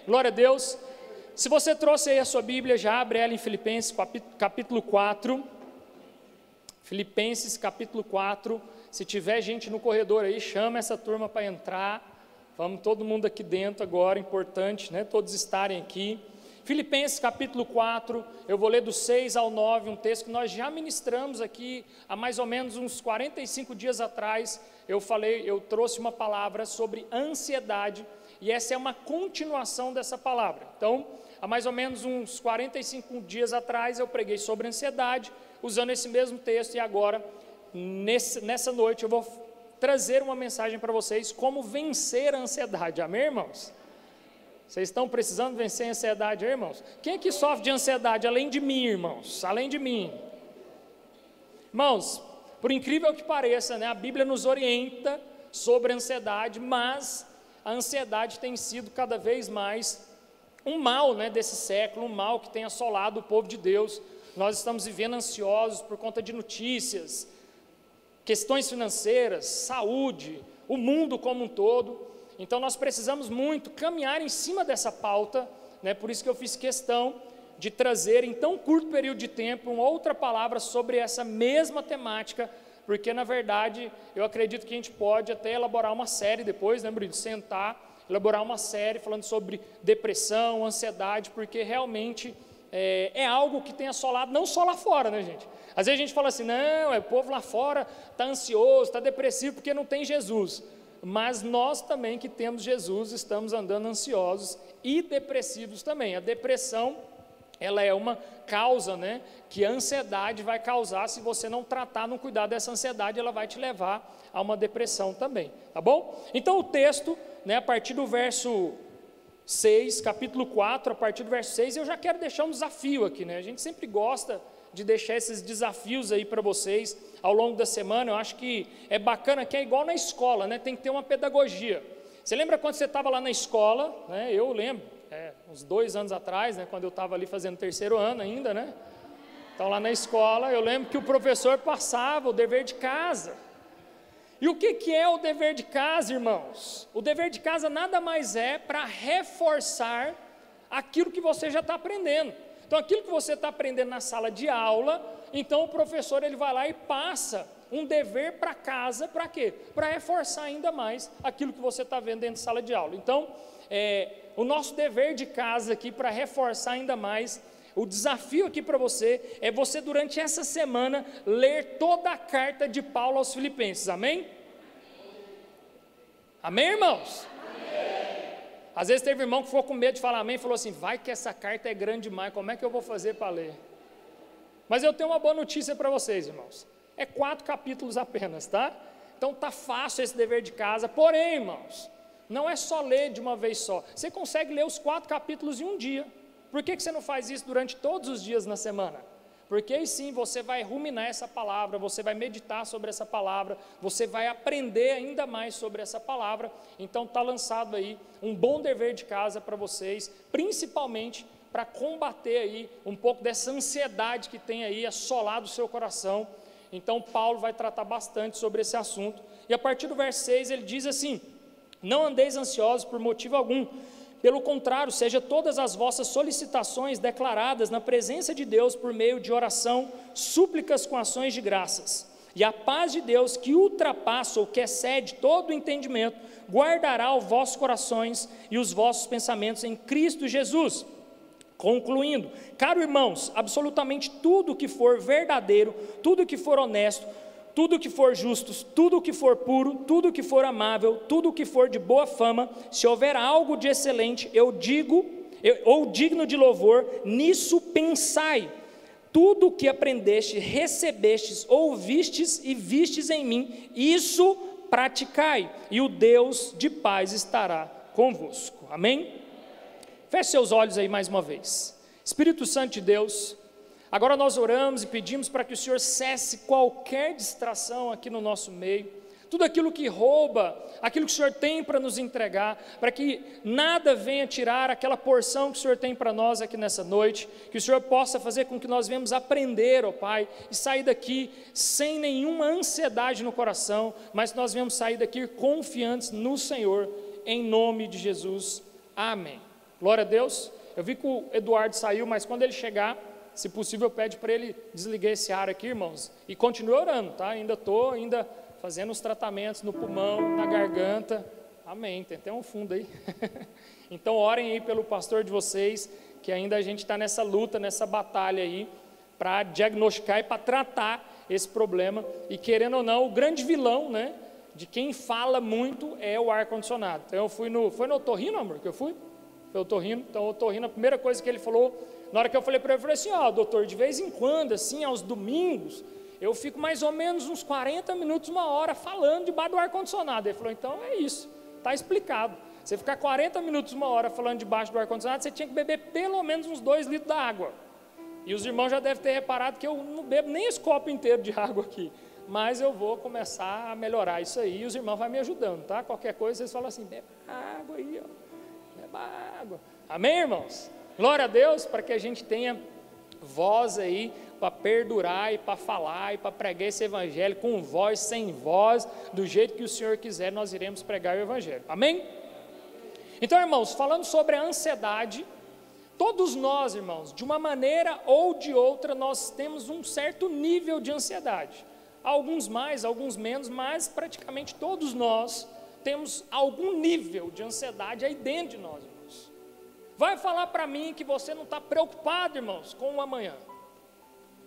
Glória a Deus. Se você trouxe aí a sua Bíblia, já abre ela em Filipenses capítulo 4. Filipenses capítulo 4. Se tiver gente no corredor aí, chama essa turma para entrar. Vamos todo mundo aqui dentro agora, importante, né? Todos estarem aqui. Filipenses capítulo 4, eu vou ler do 6 ao 9, um texto que nós já ministramos aqui há mais ou menos uns 45 dias atrás. Eu trouxe uma palavra sobre ansiedade, e essa é uma continuação dessa palavra. Então, há mais ou menos uns 45 dias atrás, eu preguei sobre ansiedade, usando esse mesmo texto, e agora, nessa noite, eu vou trazer uma mensagem para vocês, como vencer a ansiedade. Amém, irmãos? Vocês estão precisando vencer a ansiedade, irmãos? Quem é que sofre de ansiedade, além de mim, irmãos? Além de mim. Irmãos, por incrível que pareça, né, a Bíblia nos orienta sobre a ansiedade, mas a ansiedade tem sido cada vez mais um mal, né, desse século, um mal que tem assolado o povo de Deus. Nós estamos vivendo ansiosos por conta de notícias, questões financeiras, saúde, o mundo como um todo. Então nós precisamos muito caminhar em cima dessa pauta, né? Por isso que eu fiz questão de trazer em tão curto período de tempo uma outra palavra sobre essa mesma temática, porque na verdade eu acredito que a gente pode até elaborar uma série depois, né, Bruno? Sentar, elaborar uma série falando sobre depressão, ansiedade, porque realmente é algo que tem assolado não só lá fora, né, gente? Às vezes a gente fala assim, não, o povo lá fora está ansioso, está depressivo porque não tem Jesus. Mas nós também que temos Jesus, estamos andando ansiosos e depressivos também. A depressão, ela é uma causa, né, que a ansiedade vai causar. Se você não tratar, não cuidar dessa ansiedade, ela vai te levar a uma depressão também, tá bom? Então o texto, né, a partir do verso 6, capítulo 4, a partir do verso 6, eu já quero deixar um desafio aqui, né? A gente sempre gosta de deixar esses desafios aí para vocês ao longo da semana. Eu acho que é bacana, que é igual na escola, né? Tem que ter uma pedagogia. Você lembra quando você estava lá na escola, né? Eu lembro, uns 2 anos atrás, né? Quando eu estava ali fazendo 3º ano ainda, né? Então lá na escola, eu lembro que o professor passava o dever de casa. E o que é o dever de casa, irmãos? O dever de casa nada mais é para reforçar aquilo que você já está aprendendo. Então, aquilo que você está aprendendo na sala de aula, então o professor ele vai lá e passa um dever para casa, para quê? Para reforçar ainda mais aquilo que você está vendo dentro da sala de aula. Então, o nosso dever de casa aqui, para reforçar ainda mais, o desafio aqui para você, é você durante essa semana, ler toda a carta de Paulo aos Filipenses, amém? Amém, irmãos? Às vezes teve irmão que ficou com medo de falar amém, e falou assim, vai que essa carta é grande demais, como é que eu vou fazer para ler? Mas eu tenho uma boa notícia para vocês, irmãos, é 4 capítulos apenas, tá? Então está fácil esse dever de casa, porém, irmãos, não é só ler de uma vez só, você consegue ler os 4 capítulos em um dia. Por que você não faz isso durante todos os dias na semana? Porque aí sim você vai ruminar essa palavra, você vai meditar sobre essa palavra, você vai aprender ainda mais sobre essa palavra. Então está lançado aí um bom dever de casa para vocês, principalmente para combater aí um pouco dessa ansiedade que tem aí assolado o seu coração. Então Paulo vai tratar bastante sobre esse assunto. E a partir do verso 6 ele diz assim, não andeis ansiosos por motivo algum, pelo contrário, seja todas as vossas solicitações declaradas na presença de Deus por meio de oração, súplicas com ações de graças. E a paz de Deus, que ultrapassa ou que excede todo o entendimento, guardará os vossos corações e os vossos pensamentos em Cristo Jesus. Concluindo, caro irmãos, absolutamente tudo que for verdadeiro, tudo que for honesto, tudo que for justo, tudo que for puro, tudo que for amável, tudo que for de boa fama, se houver algo de excelente, ou digno de louvor, nisso pensai. Tudo o que aprendestes, recebestes, ouvistes e vistes em mim, isso praticai, e o Deus de paz estará convosco. Amém? Feche seus olhos aí mais uma vez. Espírito Santo de Deus, agora nós oramos e pedimos para que o Senhor cesse qualquer distração aqui no nosso meio, tudo aquilo que rouba, aquilo que o Senhor tem para nos entregar, para que nada venha tirar aquela porção que o Senhor tem para nós aqui nessa noite, que o Senhor possa fazer com que nós venhamos aprender, ó Pai, e sair daqui sem nenhuma ansiedade no coração, mas nós venhamos sair daqui confiantes no Senhor, em nome de Jesus, amém. Glória a Deus. Eu vi que o Eduardo saiu, mas quando ele chegar, se possível, pede para ele desligar esse ar aqui, irmãos, e continue orando, tá? Ainda estou fazendo os tratamentos no pulmão, na garganta. Amém, tem até um fundo aí. Então orem aí pelo pastor de vocês, que ainda a gente está nessa luta, nessa batalha aí, para diagnosticar e para tratar esse problema. E querendo ou não, o grande vilão, né, de quem fala muito é o ar-condicionado. Então eu foi no otorrino, amor, que eu fui? Foi o otorrino. Então o otorrino, a primeira coisa que ele falou, na hora que eu falei para ele, eu falei assim, doutor, de vez em quando, assim, aos domingos, eu fico mais ou menos uns 40 minutos, uma hora, falando debaixo do ar-condicionado. Ele falou, então é isso, está explicado. Você ficar 40 minutos, uma hora, falando debaixo do ar-condicionado, você tinha que beber pelo menos uns 2 litros da água. E os irmãos já devem ter reparado que eu não bebo nem esse copo inteiro de água aqui. Mas eu vou começar a melhorar isso aí, e os irmãos vão me ajudando, tá? Qualquer coisa, vocês falam assim, beba água aí, beba água. Amém, irmãos? Glória a Deus, para que a gente tenha voz aí, para perdurar e para falar e para pregar esse evangelho, com voz, sem voz, do jeito que o Senhor quiser, nós iremos pregar o evangelho. Amém? Então, irmãos, falando sobre a ansiedade, todos nós, irmãos, de uma maneira ou de outra, nós temos um certo nível de ansiedade. Alguns mais, alguns menos, mas praticamente todos nós temos algum nível de ansiedade aí dentro de nós, irmãos. Vai falar para mim que você não está preocupado, irmãos, com o amanhã.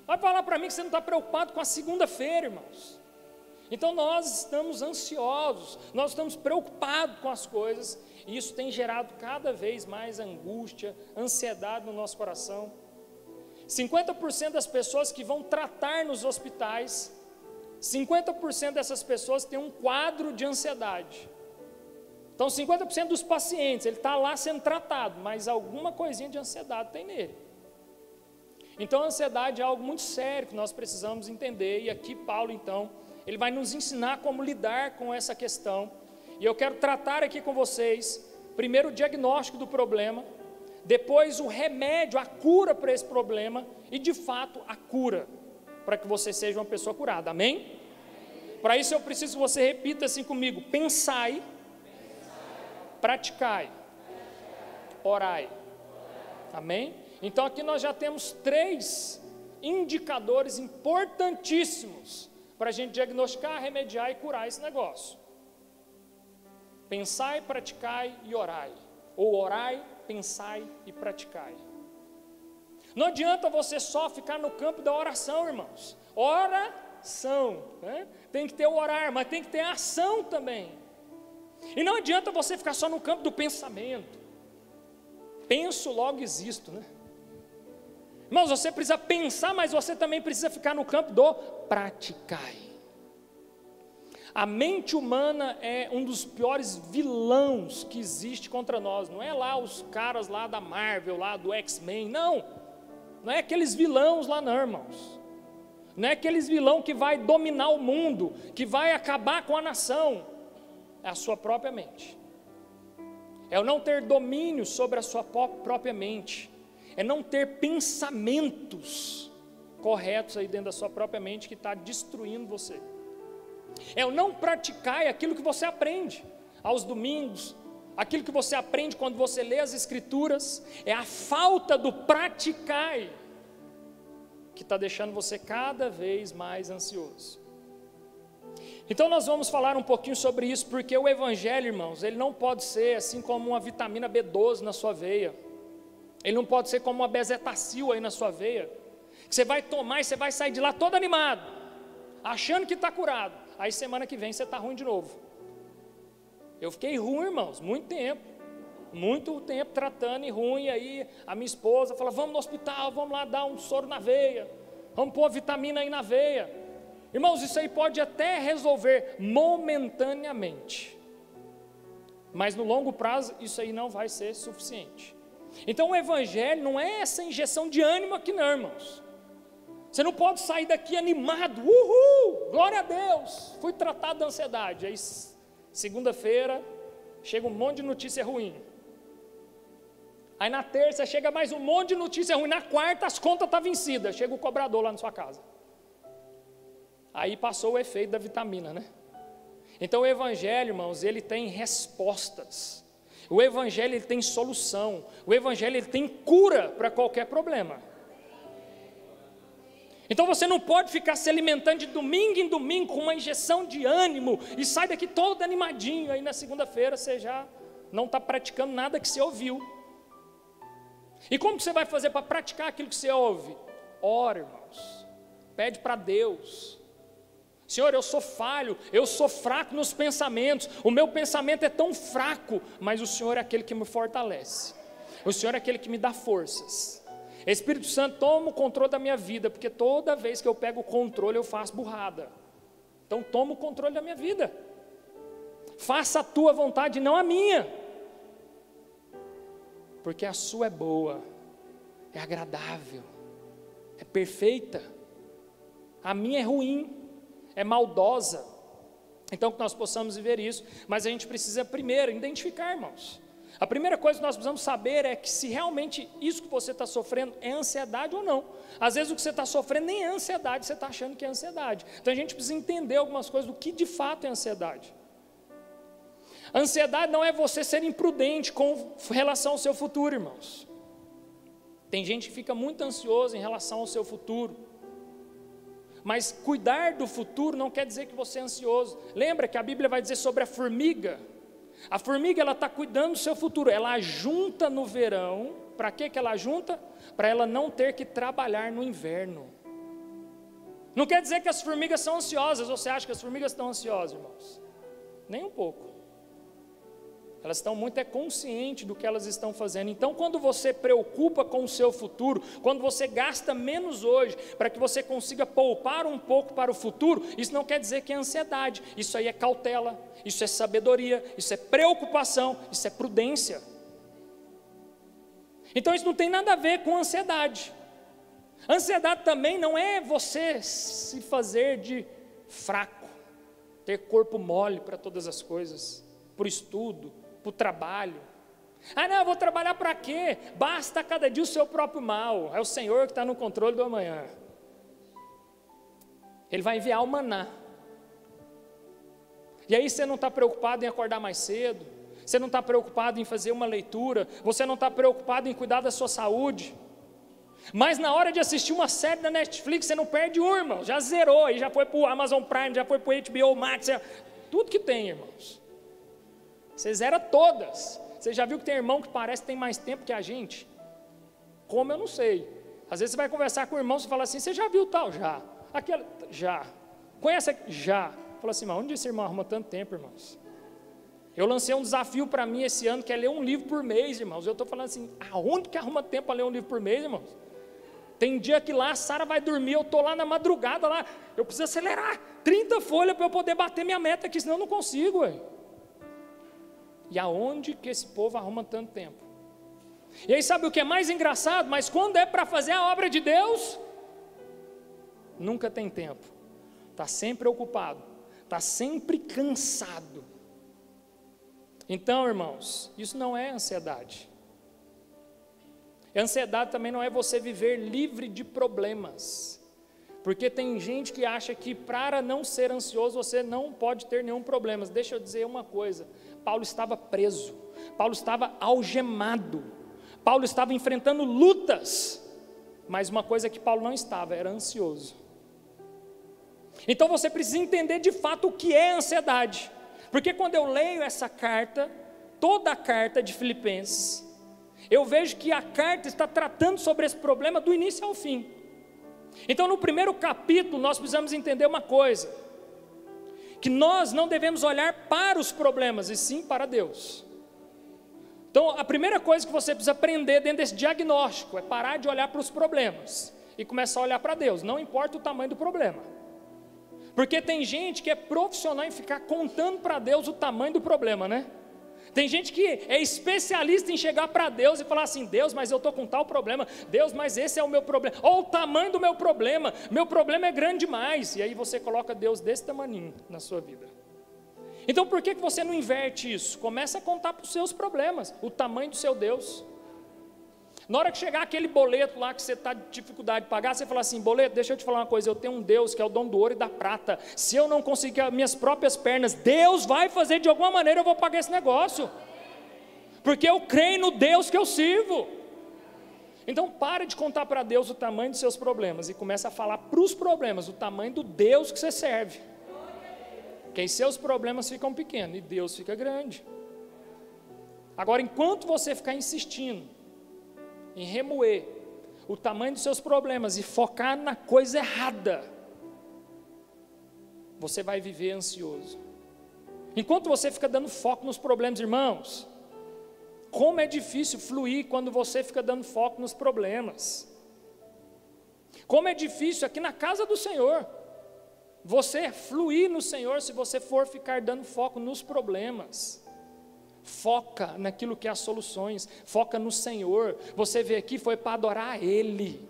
Vai falar para mim que você não está preocupado com a segunda-feira, irmãos. Então nós estamos ansiosos, nós estamos preocupados com as coisas, e isso tem gerado cada vez mais angústia, ansiedade no nosso coração. 50% das pessoas que vão tratar nos hospitais, 50% dessas pessoas têm um quadro de ansiedade. Então 50% dos pacientes, ele está lá sendo tratado, mas alguma coisinha de ansiedade tem nele. Então a ansiedade é algo muito sério que nós precisamos entender, e aqui Paulo então, ele vai nos ensinar como lidar com essa questão, e eu quero tratar aqui com vocês, primeiro o diagnóstico do problema, depois o remédio, a cura para esse problema, e de fato a cura, para que você seja uma pessoa curada, amém? Para isso eu preciso que você repita assim comigo, pensai, praticai, orai, amém? Então aqui nós já temos 3 indicadores importantíssimos, para a gente diagnosticar, remediar e curar esse negócio. Pensai, praticai e orai, ou orai, pensai e praticai. Não adianta você só ficar no campo da oração, irmãos. Oração, né? Tem que ter o orar, mas tem que ter a ação também. E não adianta você ficar só no campo do pensamento. Penso, logo existo, né? Irmãos, você precisa pensar, mas você também precisa ficar no campo do praticai. A mente humana é um dos piores vilões que existe contra nós. Não é lá os caras lá da Marvel, lá do X-Men, não. Não é aqueles vilões lá não, irmãos. Não é aqueles vilões que vai dominar o mundo, que vai acabar com a nação. É a sua própria mente. É o não ter domínio sobre a sua própria mente. É não ter pensamentos corretos aí dentro da sua própria mente que está destruindo você. É o não praticar aquilo que você aprende aos domingos, aquilo que você aprende quando você lê as escrituras, é a falta do praticar que está deixando você cada vez mais ansioso. Então nós vamos falar um pouquinho sobre isso, porque o evangelho, irmãos, ele não pode ser assim como uma vitamina B12 na sua veia. Ele não pode ser como uma bezetacil aí na sua veia, que você vai tomar e você vai sair de lá todo animado, achando que está curado, aí semana que vem você está ruim de novo. Eu fiquei ruim, irmãos, muito tempo tratando e ruim, e aí a minha esposa fala, vamos no hospital, vamos lá dar um soro na veia, vamos pôr vitamina aí na veia. Irmãos, isso aí pode até resolver momentaneamente, mas no longo prazo isso aí não vai ser suficiente. Então o evangelho não é essa injeção de ânimo aqui não, irmãos. Você não pode sair daqui animado, uhul, glória a Deus, fui tratado da ansiedade. Aí segunda-feira chega um monte de notícia ruim. Aí na terça chega mais um monte de notícia ruim. Na quarta as contas estão vencidas, chega o cobrador lá na sua casa. Aí passou o efeito da vitamina, né? Então o evangelho, irmãos, ele tem respostas. O Evangelho ele tem solução, o Evangelho ele tem cura para qualquer problema. Então você não pode ficar se alimentando de domingo em domingo com uma injeção de ânimo e sai daqui todo animadinho, aí na segunda-feira você já não está praticando nada que você ouviu. E como que você vai fazer para praticar aquilo que você ouve? Ora, irmãos, pede para Deus. Senhor, eu sou falho, eu sou fraco nos pensamentos, o meu pensamento é tão fraco, mas o Senhor é aquele que me fortalece, o Senhor é aquele que me dá forças. Espírito Santo, toma o controle da minha vida, porque toda vez que eu pego o controle eu faço burrada. Então toma o controle da minha vida, faça a tua vontade, não a minha, porque a sua é boa, é agradável, é perfeita, a minha é ruim, é maldosa. Então que nós possamos viver isso, mas a gente precisa primeiro identificar, irmãos. A primeira coisa que nós precisamos saber é que se realmente isso que você está sofrendo é ansiedade ou não. Às vezes o que você está sofrendo nem é ansiedade, você está achando que é ansiedade. Então a gente precisa entender algumas coisas do que de fato é ansiedade. A ansiedade não é você ser imprudente com relação ao seu futuro, irmãos. Tem gente que fica muito ansioso em relação ao seu futuro. Mas cuidar do futuro não quer dizer que você é ansioso. Lembra que a Bíblia vai dizer sobre a formiga. A formiga ela está cuidando do seu futuro. Ela ajunta no verão. Para que ela ajunta? Para ela não ter que trabalhar no inverno. Não quer dizer que as formigas são ansiosas. Você acha que as formigas estão ansiosas, irmãos? Nem um pouco. Elas estão muito conscientes do que elas estão fazendo. Então quando você preocupa com o seu futuro, quando você gasta menos hoje, para que você consiga poupar um pouco para o futuro, isso não quer dizer que é ansiedade, isso aí é cautela, isso é sabedoria, isso é preocupação, isso é prudência. Então isso não tem nada a ver com ansiedade. Ansiedade também não é você se fazer de fraco, ter corpo mole para todas as coisas, por estudo, para o trabalho. Ah não, eu vou trabalhar para quê? Basta cada dia o seu próprio mal. É o Senhor que está no controle do amanhã. Ele vai enviar o maná. E aí você não está preocupado em acordar mais cedo, você não está preocupado em fazer uma leitura, você não está preocupado em cuidar da sua saúde. Mas na hora de assistir uma série da Netflix, você não perde um, irmão, já zerou, aí já foi para o Amazon Prime, já foi para o HBO Max, tudo que tem, irmãos. Você zera todas. Você já viu que tem irmão que parece que tem mais tempo que a gente? Como eu não sei. Às vezes você vai conversar com o irmão, você fala assim, você já viu tal? Já. Aquela, já. Conhece? Já. Fala assim, mas onde esse irmão arruma tanto tempo, irmãos? Eu lancei um desafio para mim esse ano, que é ler um livro por mês, irmãos. Eu estou falando assim, aonde que arruma tempo para ler um livro por mês, irmãos? Tem dia que lá a Sara vai dormir, eu estou lá na madrugada, lá, eu preciso acelerar 30 folhas para eu poder bater minha meta aqui, senão eu não consigo, ué. E aonde que esse povo arruma tanto tempo? E aí sabe o que é mais engraçado? Mas quando é para fazer a obra de Deus, nunca tem tempo. Está sempre ocupado, está sempre cansado. Então, irmãos, isso não é ansiedade. E ansiedade também não é você viver livre de problemas. Porque tem gente que acha que para não ser ansioso você não pode ter nenhum problema. Deixa eu dizer uma coisa. Paulo estava preso, Paulo estava algemado, Paulo estava enfrentando lutas, mas uma coisa que Paulo não estava, era ansioso. Então você precisa entender de fato o que é ansiedade, porque quando eu leio essa carta, toda a carta de Filipenses, eu vejo que a carta está tratando sobre esse problema do início ao fim. Então no primeiro capítulo nós precisamos entender uma coisa, que nós não devemos olhar para os problemas, e sim para Deus. Então a primeira coisa que você precisa aprender dentro desse diagnóstico, é parar de olhar para os problemas, e começar a olhar para Deus, não importa o tamanho do problema. Porque tem gente que é profissional em ficar contando para Deus o tamanho do problema, né? Tem gente que é especialista em chegar para Deus e falar assim, Deus, mas eu estou com tal problema, Deus, mas esse é o meu problema, olha o tamanho do meu problema é grande demais, e aí você coloca Deus desse tamaninho na sua vida. Então por que você não inverte isso? Começa a contar para os seus problemas, o tamanho do seu Deus. Na hora que chegar aquele boleto lá que você está de dificuldade de pagar, você fala assim, boleto, deixa eu te falar uma coisa, eu tenho um Deus que é o dono do ouro e da prata, se eu não conseguir as minhas próprias pernas, Deus vai fazer de alguma maneira, eu vou pagar esse negócio, porque eu creio no Deus que eu sirvo. Então para de contar para Deus o tamanho dos seus problemas e começa a falar para os problemas o tamanho do Deus que você serve, que aí seus problemas ficam pequenos e Deus fica grande. Agora, enquanto você ficar insistindo em remoer o tamanho dos seus problemas e focar na coisa errada, você vai viver ansioso. Enquanto você fica dando foco nos problemas, irmãos, como é difícil fluir quando você fica dando foco nos problemas. Como é difícil aqui na casa do Senhor você fluir no Senhor se você for ficar dando foco nos problemas. Foca naquilo que é as soluções, foca no Senhor. Você veio aqui foi para adorar Ele,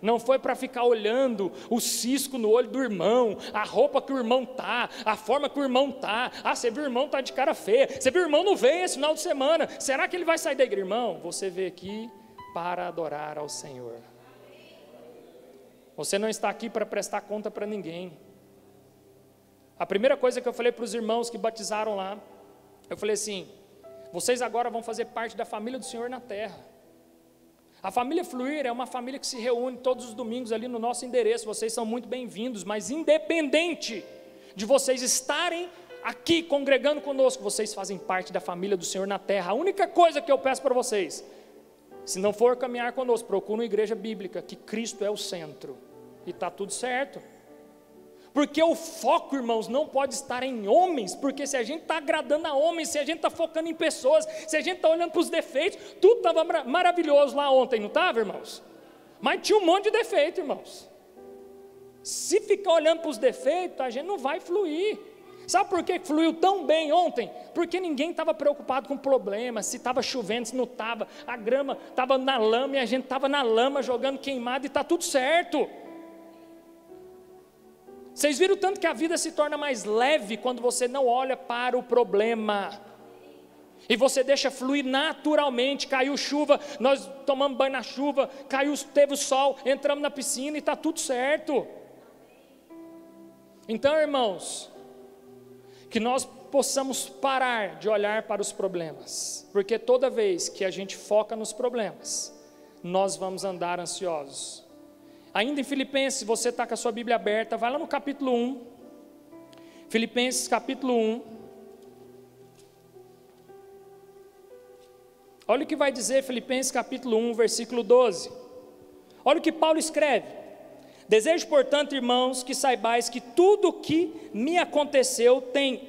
não foi para ficar olhando o cisco no olho do irmão, a roupa que o irmão está, a forma que o irmão está. Você viu o irmão está de cara feia, você viu o irmão não veio esse final de semana, será que ele vai sair da igreja? Irmão, você veio aqui para adorar ao Senhor. Você não está aqui para prestar conta para ninguém. A primeira coisa que eu falei para os irmãos que batizaram lá, eu falei assim: vocês agora vão fazer parte da família do Senhor na terra. A família Fluir é uma família que se reúne todos os domingos ali no nosso endereço. Vocês são muito bem-vindos, mas independente de vocês estarem aqui congregando conosco, vocês fazem parte da família do Senhor na terra. A única coisa que eu peço para vocês, se não for caminhar conosco, procure uma igreja bíblica, que Cristo é o centro, e está tudo certo. Porque o foco, irmãos, não pode estar em homens, porque se a gente está agradando a homens, se a gente está focando em pessoas, se a gente está olhando para os defeitos, tudo estava maravilhoso lá ontem, não estava, irmãos? Mas tinha um monte de defeito, irmãos. Se ficar olhando para os defeitos, a gente não vai fluir. Sabe por que fluiu tão bem ontem? Porque ninguém estava preocupado com problema, se estava chovendo, se não estava, a grama estava na lama e a gente estava na lama jogando queimado e está tudo certo. Vocês viram tanto que a vida se torna mais leve quando você não olha para o problema e você deixa fluir naturalmente. Caiu chuva, nós tomamos banho na chuva, teve o sol, entramos na piscina e está tudo certo. Então, irmãos, que nós possamos parar de olhar para os problemas, porque toda vez que a gente foca nos problemas, nós vamos andar ansiosos. Ainda em Filipenses, se você está com a sua Bíblia aberta, vai lá no capítulo 1, Filipenses capítulo 1, olha o que vai dizer Filipenses capítulo 1, versículo 12, olha o que Paulo escreve: desejo, portanto, irmãos, que saibais que tudo o que me aconteceu tem,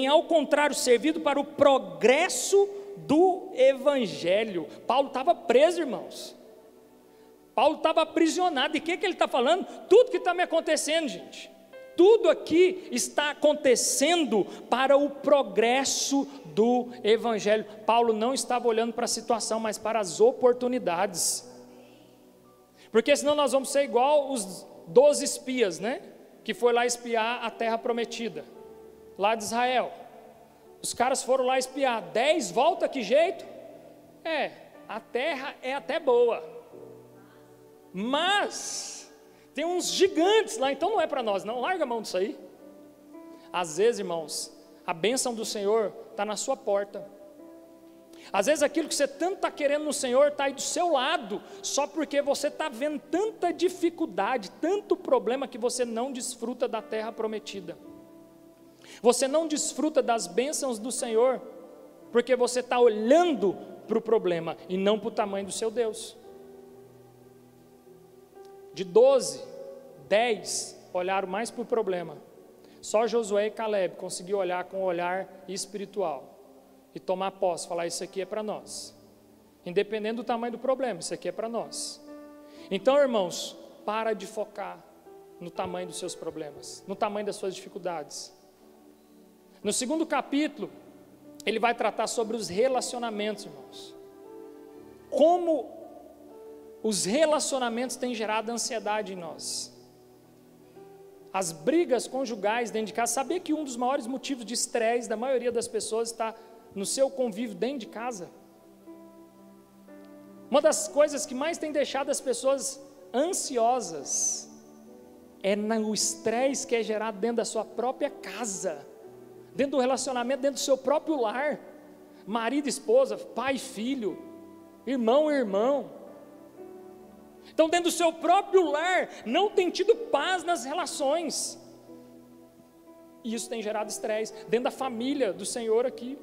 ao contrário, servido para o progresso do Evangelho. Paulo estava preso, irmãos. Paulo estava aprisionado. E o que ele está falando? Tudo que está me acontecendo, gente, tudo aqui está acontecendo para o progresso do Evangelho. Paulo não estava olhando para a situação, mas para as oportunidades. Porque senão nós vamos ser igual os 12 espias, né? Que foi lá espiar a terra prometida, lá de Israel. Os caras foram lá espiar, 10 volta, que jeito? A terra é até boa, mas tem uns gigantes lá, então não é para nós não, larga a mão disso aí. Às vezes, irmãos, a bênção do Senhor está na sua porta. Às vezes aquilo que você tanto está querendo no Senhor está aí do seu lado, só porque você está vendo tanta dificuldade, tanto problema, que você não desfruta da terra prometida. Você não desfruta das bênçãos do Senhor, porque você está olhando para o problema e não para o tamanho do seu Deus. De 12, 10 olharam mais para o problema. Só Josué e Caleb conseguiram olhar com um olhar espiritual e tomar posse, falar: isso aqui é para nós, independente do tamanho do problema, isso aqui é para nós. Então, irmãos, para de focar no tamanho dos seus problemas, no tamanho das suas dificuldades. No segundo capítulo, ele vai tratar sobre os relacionamentos, irmãos. Como os relacionamentos têm gerado ansiedade em nós. As brigas conjugais dentro de casa. Sabia que um dos maiores motivos de estresse da maioria das pessoas está no seu convívio dentro de casa? Uma das coisas que mais tem deixado as pessoas ansiosas é no estresse que é gerado dentro da sua própria casa, dentro do relacionamento, dentro do seu próprio lar. marido e esposa, pai e filho, irmão e irmão. Então, dentro do seu próprio lar, não tem tido paz nas relações. E isso tem gerado estresse. Dentro da família do Senhor aqui.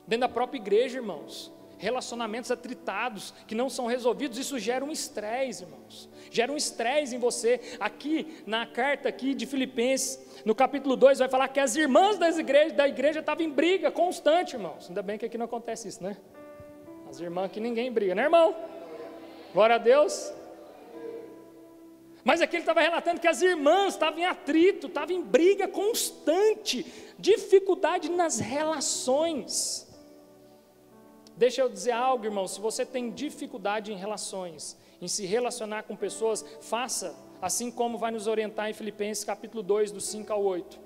Dentro da própria igreja, irmãos. Relacionamentos atritados, que não são resolvidos, isso gera um estresse, irmãos. Gera um estresse em você. Aqui, na carta aqui de Filipenses, no capítulo 2, vai falar que as irmãs da igreja estavam em briga constante, irmãos. Ainda bem que aqui não acontece isso, né? As irmãs aqui ninguém briga, né, irmão? Glória a Deus. Mas aqui ele estava relatando que as irmãs estavam em atrito, estavam em briga constante, dificuldade nas relações. Deixa eu dizer algo, irmão, se você tem dificuldade em relações, em se relacionar com pessoas, faça, assim como vai nos orientar em Filipenses capítulo 2, do 5 ao 8,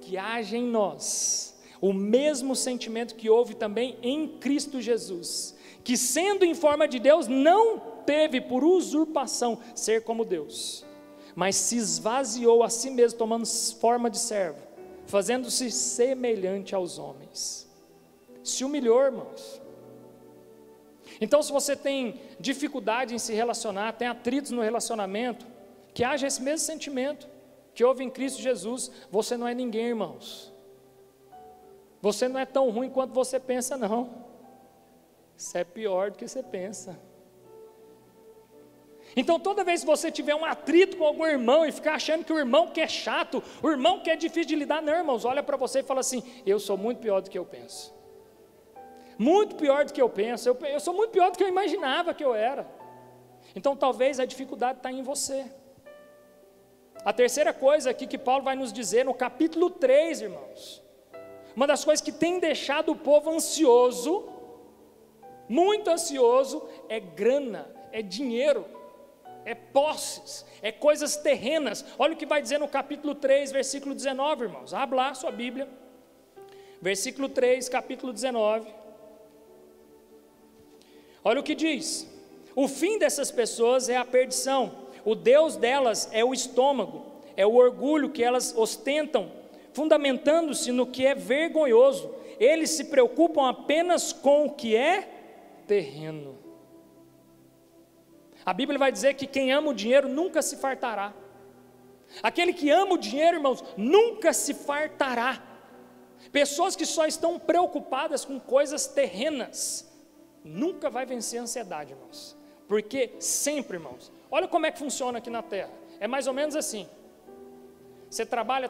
que haja em nós o mesmo sentimento que houve também em Cristo Jesus, que sendo em forma de Deus, não teve por usurpação ser como Deus, mas se esvaziou a si mesmo, tomando forma de servo, fazendo-se semelhante aos homens, se humilhou, irmãos. Então, se você tem dificuldade em se relacionar, tem atritos no relacionamento, que haja esse mesmo sentimento que houve em Cristo Jesus. Você não é ninguém, irmãos. Você não é tão ruim quanto você pensa, não. Isso é pior do que você pensa. Então, toda vez que você tiver um atrito com algum irmão e ficar achando que o irmão que é chato, o irmão que é difícil de lidar, não, irmãos, olha para você e fala assim: eu sou muito pior do que eu penso. Muito pior do que eu penso, eu sou muito pior do que eu imaginava que eu era. Então talvez a dificuldade está em você. A terceira coisa aqui que Paulo vai nos dizer no capítulo 3, irmãos, uma das coisas que tem deixado o povo ansioso, muito ansioso, é grana, é dinheiro, é posses, é coisas terrenas. Olha o que vai dizer no capítulo 3, versículo 19, irmãos. Abra lá a sua Bíblia, versículo 3, capítulo 19. Olha o que diz: o fim dessas pessoas é a perdição, o Deus delas é o estômago, é o orgulho que elas ostentam, fundamentando-se no que é vergonhoso. Eles se preocupam apenas com o que é terreno. A Bíblia vai dizer que quem ama o dinheiro nunca se fartará. Aquele que ama o dinheiro, irmãos, nunca se fartará. Pessoas que só estão preocupadas com coisas terrenas nunca vai vencer a ansiedade, irmãos, porque sempre, irmãos, olha como é que funciona aqui na terra, é mais ou menos assim: você trabalha,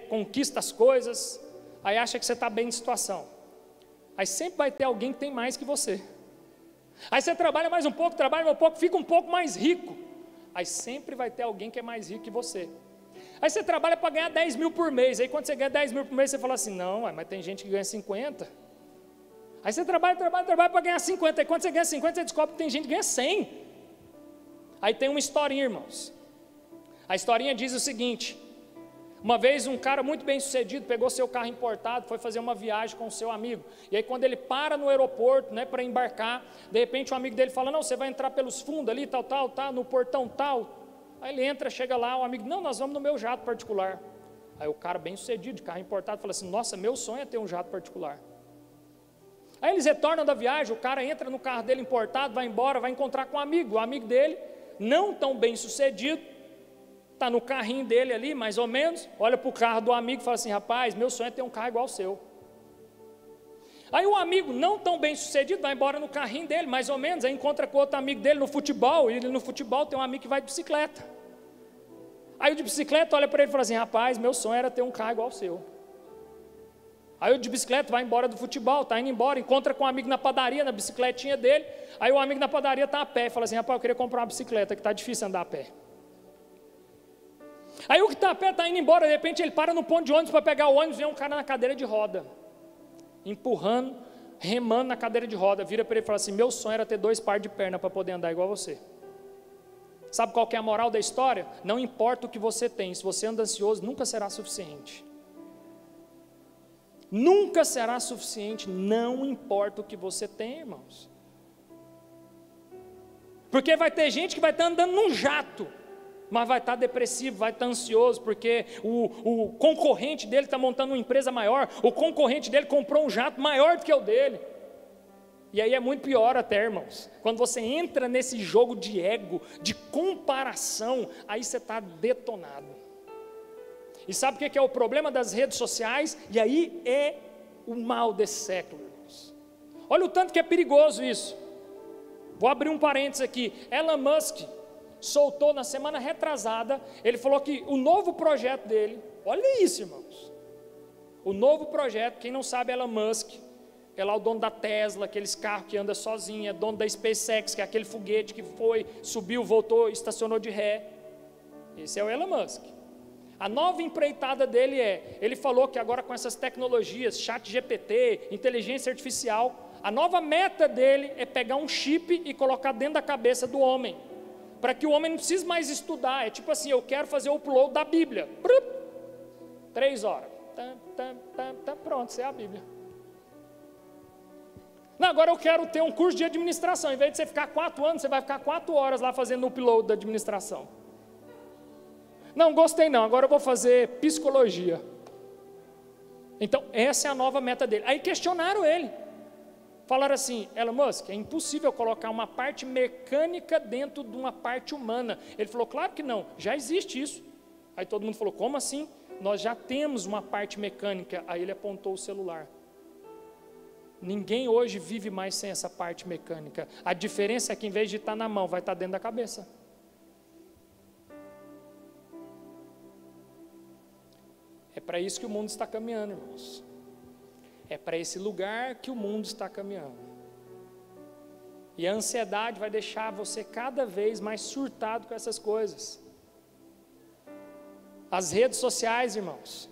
conquista as coisas, aí acha que você está bem de situação, aí sempre vai ter alguém que tem mais que você, aí você trabalha mais um pouco, fica um pouco mais rico, aí sempre vai ter alguém que é mais rico que você. Aí você trabalha para ganhar 10 mil por mês, aí quando você ganha 10 mil por mês, você fala assim: não, mas tem gente que ganha 50. Aí você trabalha para ganhar 50, aí quando você ganha 50, você descobre que tem gente que ganha 100. Aí tem uma historinha, irmãos. A historinha diz o seguinte: uma vez um cara muito bem sucedido pegou seu carro importado, foi fazer uma viagem com o seu amigo, e aí quando ele para no aeroporto, né, para embarcar, de repente um amigo dele fala: não, você vai entrar pelos fundos ali, tal, no portão tal. Aí ele entra, chega lá, o amigo: não, nós vamos no meu jato particular. Aí o cara bem sucedido, de carro importado, fala assim: nossa, meu sonho é ter um jato particular. Aí eles retornam da viagem, o cara entra no carro dele importado, vai embora, vai encontrar com o amigo dele, não tão bem sucedido, está no carrinho dele ali, mais ou menos, olha para o carro do amigo e fala assim: rapaz, meu sonho é ter um carro igual ao seu. Aí o amigo, não tão bem sucedido, vai embora no carrinho dele, mais ou menos, aí encontra com outro amigo dele no futebol, e ele no futebol tem um amigo que vai de bicicleta. Aí o de bicicleta olha para ele e fala assim: rapaz, meu sonho era ter um carro igual ao seu. Aí o de bicicleta vai embora do futebol, está indo embora, encontra com um amigo na padaria, na bicicletinha dele, aí o amigo na padaria está a pé, fala assim: rapaz, eu queria comprar uma bicicleta, que está difícil andar a pé. Aí o que está a pé está indo embora, de repente ele para no ponto de ônibus para pegar o ônibus, vem um cara na cadeira de roda, empurrando, remando na cadeira de roda, vira para ele e fala assim: meu sonho era ter 2 pares de perna para poder andar igual a você. Sabe qual que é a moral da história? Não importa o que você tem, se você anda ansioso, nunca será suficiente. Nunca será suficiente, não importa o que você tem, irmãos. Porque vai ter gente que vai estar andando num jato, mas vai estar depressivo, vai estar ansioso, porque o concorrente dele está montando uma empresa maior, o concorrente dele comprou um jato maior do que o dele. E aí é muito pior até, irmãos, quando você entra nesse jogo de ego, de comparação, aí você está detonado. E sabe o que é o problema das redes sociais? E aí é o mal desse século, irmãos. Olha o tanto que é perigoso isso. Vou abrir um parênteses aqui. Elon Musk soltou na semana retrasada, ele falou que o novo projeto dele, olha isso, irmãos, o novo projeto, quem não sabe, Elon Musk é lá o dono da Tesla, aqueles carros que andam sozinho, é dono da SpaceX, que é aquele foguete que foi, subiu, voltou, estacionou de ré. Esse é o Elon Musk. A nova empreitada dele ele falou que agora com essas tecnologias, ChatGPT, inteligência artificial, a nova meta dele é pegar um chip e colocar dentro da cabeça do homem, para que o homem não precise mais estudar. É tipo assim, eu quero fazer o upload da Bíblia, 3 horas, pronto, isso é a Bíblia. Não, agora eu quero ter um curso de administração, em vez de você ficar 4 anos, você vai ficar 4 horas lá fazendo o upload da administração. Não, gostei não, agora eu vou fazer psicologia. Então, essa é a nova meta dele. Aí questionaram ele. Falaram assim, Elon Musk, é impossível colocar uma parte mecânica dentro de uma parte humana. Ele falou, claro que não, já existe isso. Aí todo mundo falou, como assim? Nós já temos uma parte mecânica. Aí ele apontou o celular. Ninguém hoje vive mais sem essa parte mecânica. A diferença é que em vez de estar na mão, vai estar dentro da cabeça. É para isso que o mundo está caminhando, irmãos. É para esse lugar que o mundo está caminhando. E a ansiedade vai deixar você cada vez mais surtado com essas coisas. As redes sociais, irmãos,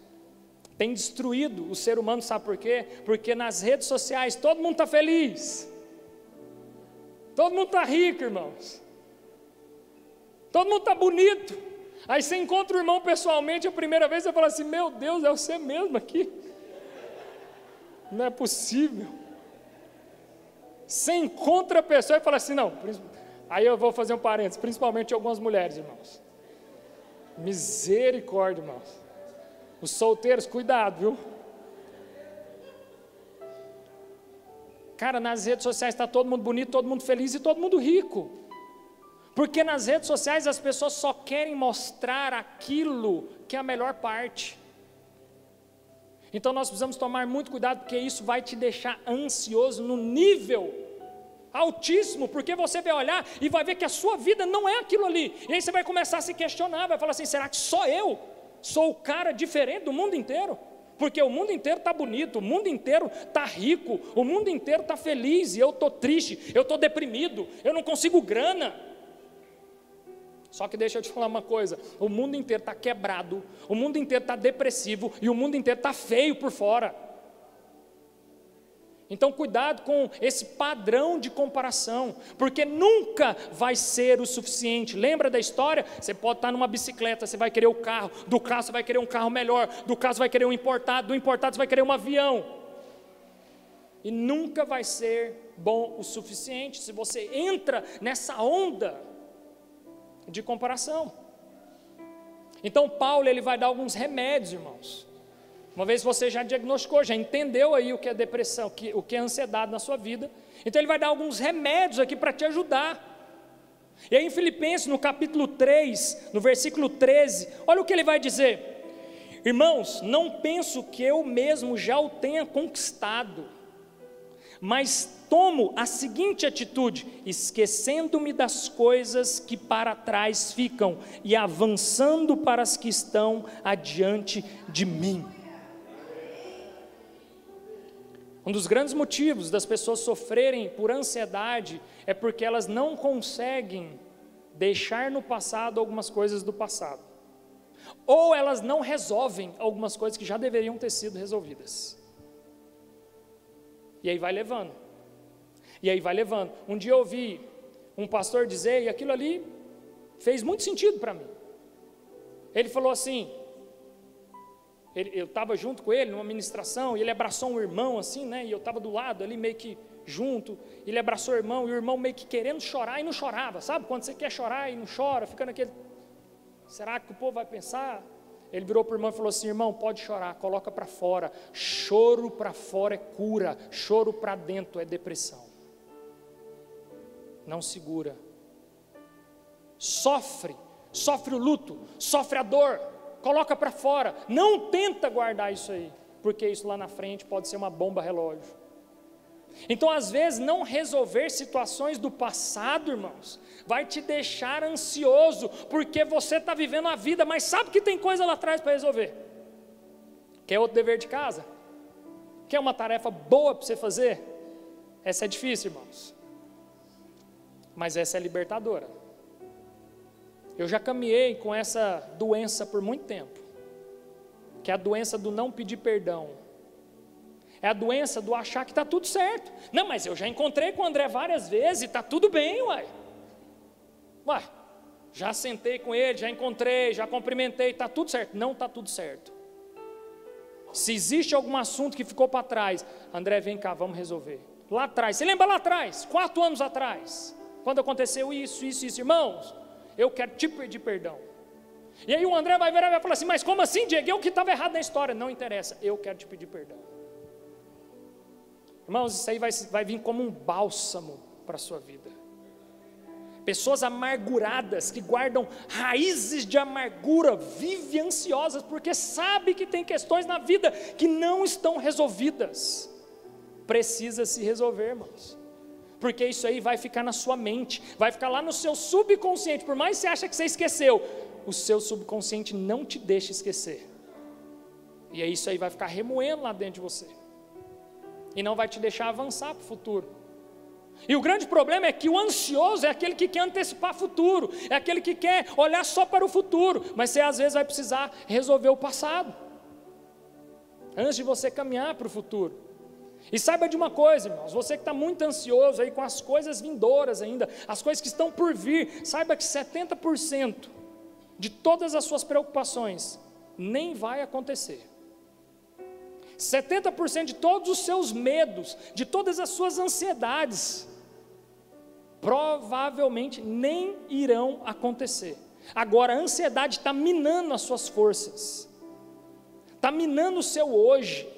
têm destruído o ser humano, sabe por quê? Porque nas redes sociais todo mundo está feliz. Todo mundo está rico, irmãos. Todo mundo está bonito. Aí você encontra o irmão pessoalmente a primeira vez, você fala assim, meu Deus, é você mesmo aqui? Não é possível. Você encontra a pessoa e fala assim, não, aí eu vou fazer um parênteses, principalmente algumas mulheres, irmãos. Misericórdia, irmãos. Os solteiros, cuidado, viu? Cara, nas redes sociais está todo mundo bonito, todo mundo feliz e todo mundo rico. Porque nas redes sociais as pessoas só querem mostrar aquilo que é a melhor parte. Então nós precisamos tomar muito cuidado, porque isso vai te deixar ansioso no nível altíssimo, porque você vai olhar e vai ver que a sua vida não é aquilo ali, e aí você vai começar a se questionar, vai falar assim, será que só eu sou o cara diferente do mundo inteiro? Porque o mundo inteiro está bonito, o mundo inteiro está rico, o mundo inteiro está feliz, e eu estou triste, eu estou deprimido, eu não consigo grana. Só que deixa eu te falar uma coisa, o mundo inteiro está quebrado, o mundo inteiro está depressivo, e o mundo inteiro está feio por fora. Então cuidado com esse padrão de comparação, porque nunca vai ser o suficiente. Lembra da história? Você pode estar numa bicicleta, você vai querer o carro, do carro você vai querer um carro melhor, do carro você vai querer um importado, do importado você vai querer um avião. E nunca vai ser bom o suficiente se você entra nessa onda de comparação. Então Paulo ele vai dar alguns remédios, irmãos. Uma vez você já diagnosticou, já entendeu aí o que é depressão, o que é ansiedade na sua vida, então ele vai dar alguns remédios aqui para te ajudar. E aí em Filipenses, no capítulo 3, no versículo 13, olha o que ele vai dizer: irmãos, não penso que eu mesmo já o tenha conquistado, mas tomo a seguinte atitude, esquecendo-me das coisas que para trás ficam e avançando para as que estão adiante de mim. Um dos grandes motivos das pessoas sofrerem por ansiedade é porque elas não conseguem deixar no passado algumas coisas do passado, ou elas não resolvem algumas coisas que já deveriam ter sido resolvidas. E aí vai levando, e aí vai levando. Um dia eu ouvi um pastor dizer, e aquilo ali fez muito sentido para mim. Ele falou assim, eu estava junto com ele numa ministração, e ele abraçou um irmão assim, né, e eu estava do lado ali meio que junto, ele abraçou o irmão, e o irmão meio que querendo chorar e não chorava, sabe, quando você quer chorar e não chora, fica naquele... Será que o povo vai pensar? Ele virou para o irmão e falou assim: irmão, pode chorar, coloca para fora. Choro para fora é cura, choro para dentro é depressão. Não segura. Sofre o luto, sofre a dor, coloca para fora. Não tenta guardar isso aí, porque isso lá na frente pode ser uma bomba relógio. Então, às vezes, não resolver situações do passado, irmãos, vai te deixar ansioso, porque você está vivendo a vida, mas sabe que tem coisa lá atrás para resolver. Quer outro dever de casa? Quer uma tarefa boa para você fazer? Essa é difícil, irmãos, mas essa é libertadora. Eu já caminhei com essa doença por muito tempo, que é a doença do não pedir perdão. É a doença do achar que está tudo certo. Não, mas eu já encontrei com o André várias vezes e está tudo bem, uai. Já sentei com ele, já encontrei, já cumprimentei, está tudo certo. Não está tudo certo. Se existe algum assunto que ficou para trás, André, vem cá, vamos resolver. Lá atrás, você lembra lá atrás, 4 anos atrás, quando aconteceu isso, irmãos, eu quero te pedir perdão. E aí o André vai virar e vai falar assim: mas como assim, Diego? Eu que estava errado na história. Não interessa, eu quero te pedir perdão. Irmãos, isso aí vai vir como um bálsamo para a sua vida. Pessoas amarguradas, que guardam raízes de amargura, vivem ansiosas, porque sabe que tem questões na vida que não estão resolvidas. Precisa se resolver, irmãos, porque isso aí vai ficar na sua mente, vai ficar lá no seu subconsciente. Por mais que você ache que você esqueceu, o seu subconsciente não te deixa esquecer, e aí isso aí vai ficar remoendo lá dentro de você, e não vai te deixar avançar para o futuro. E o grande problema é que o ansioso é aquele que quer antecipar o futuro, é aquele que quer olhar só para o futuro, mas você às vezes vai precisar resolver o passado, antes de você caminhar para o futuro. E saiba de uma coisa, irmãos, você que está muito ansioso aí com as coisas vindouras ainda, as coisas que estão por vir, saiba que 70% de todas as suas preocupações nem vai acontecer. 70% de todos os seus medos, de todas as suas ansiedades, provavelmente nem irão acontecer. Agora, a ansiedade está minando as suas forças, está minando o seu hoje.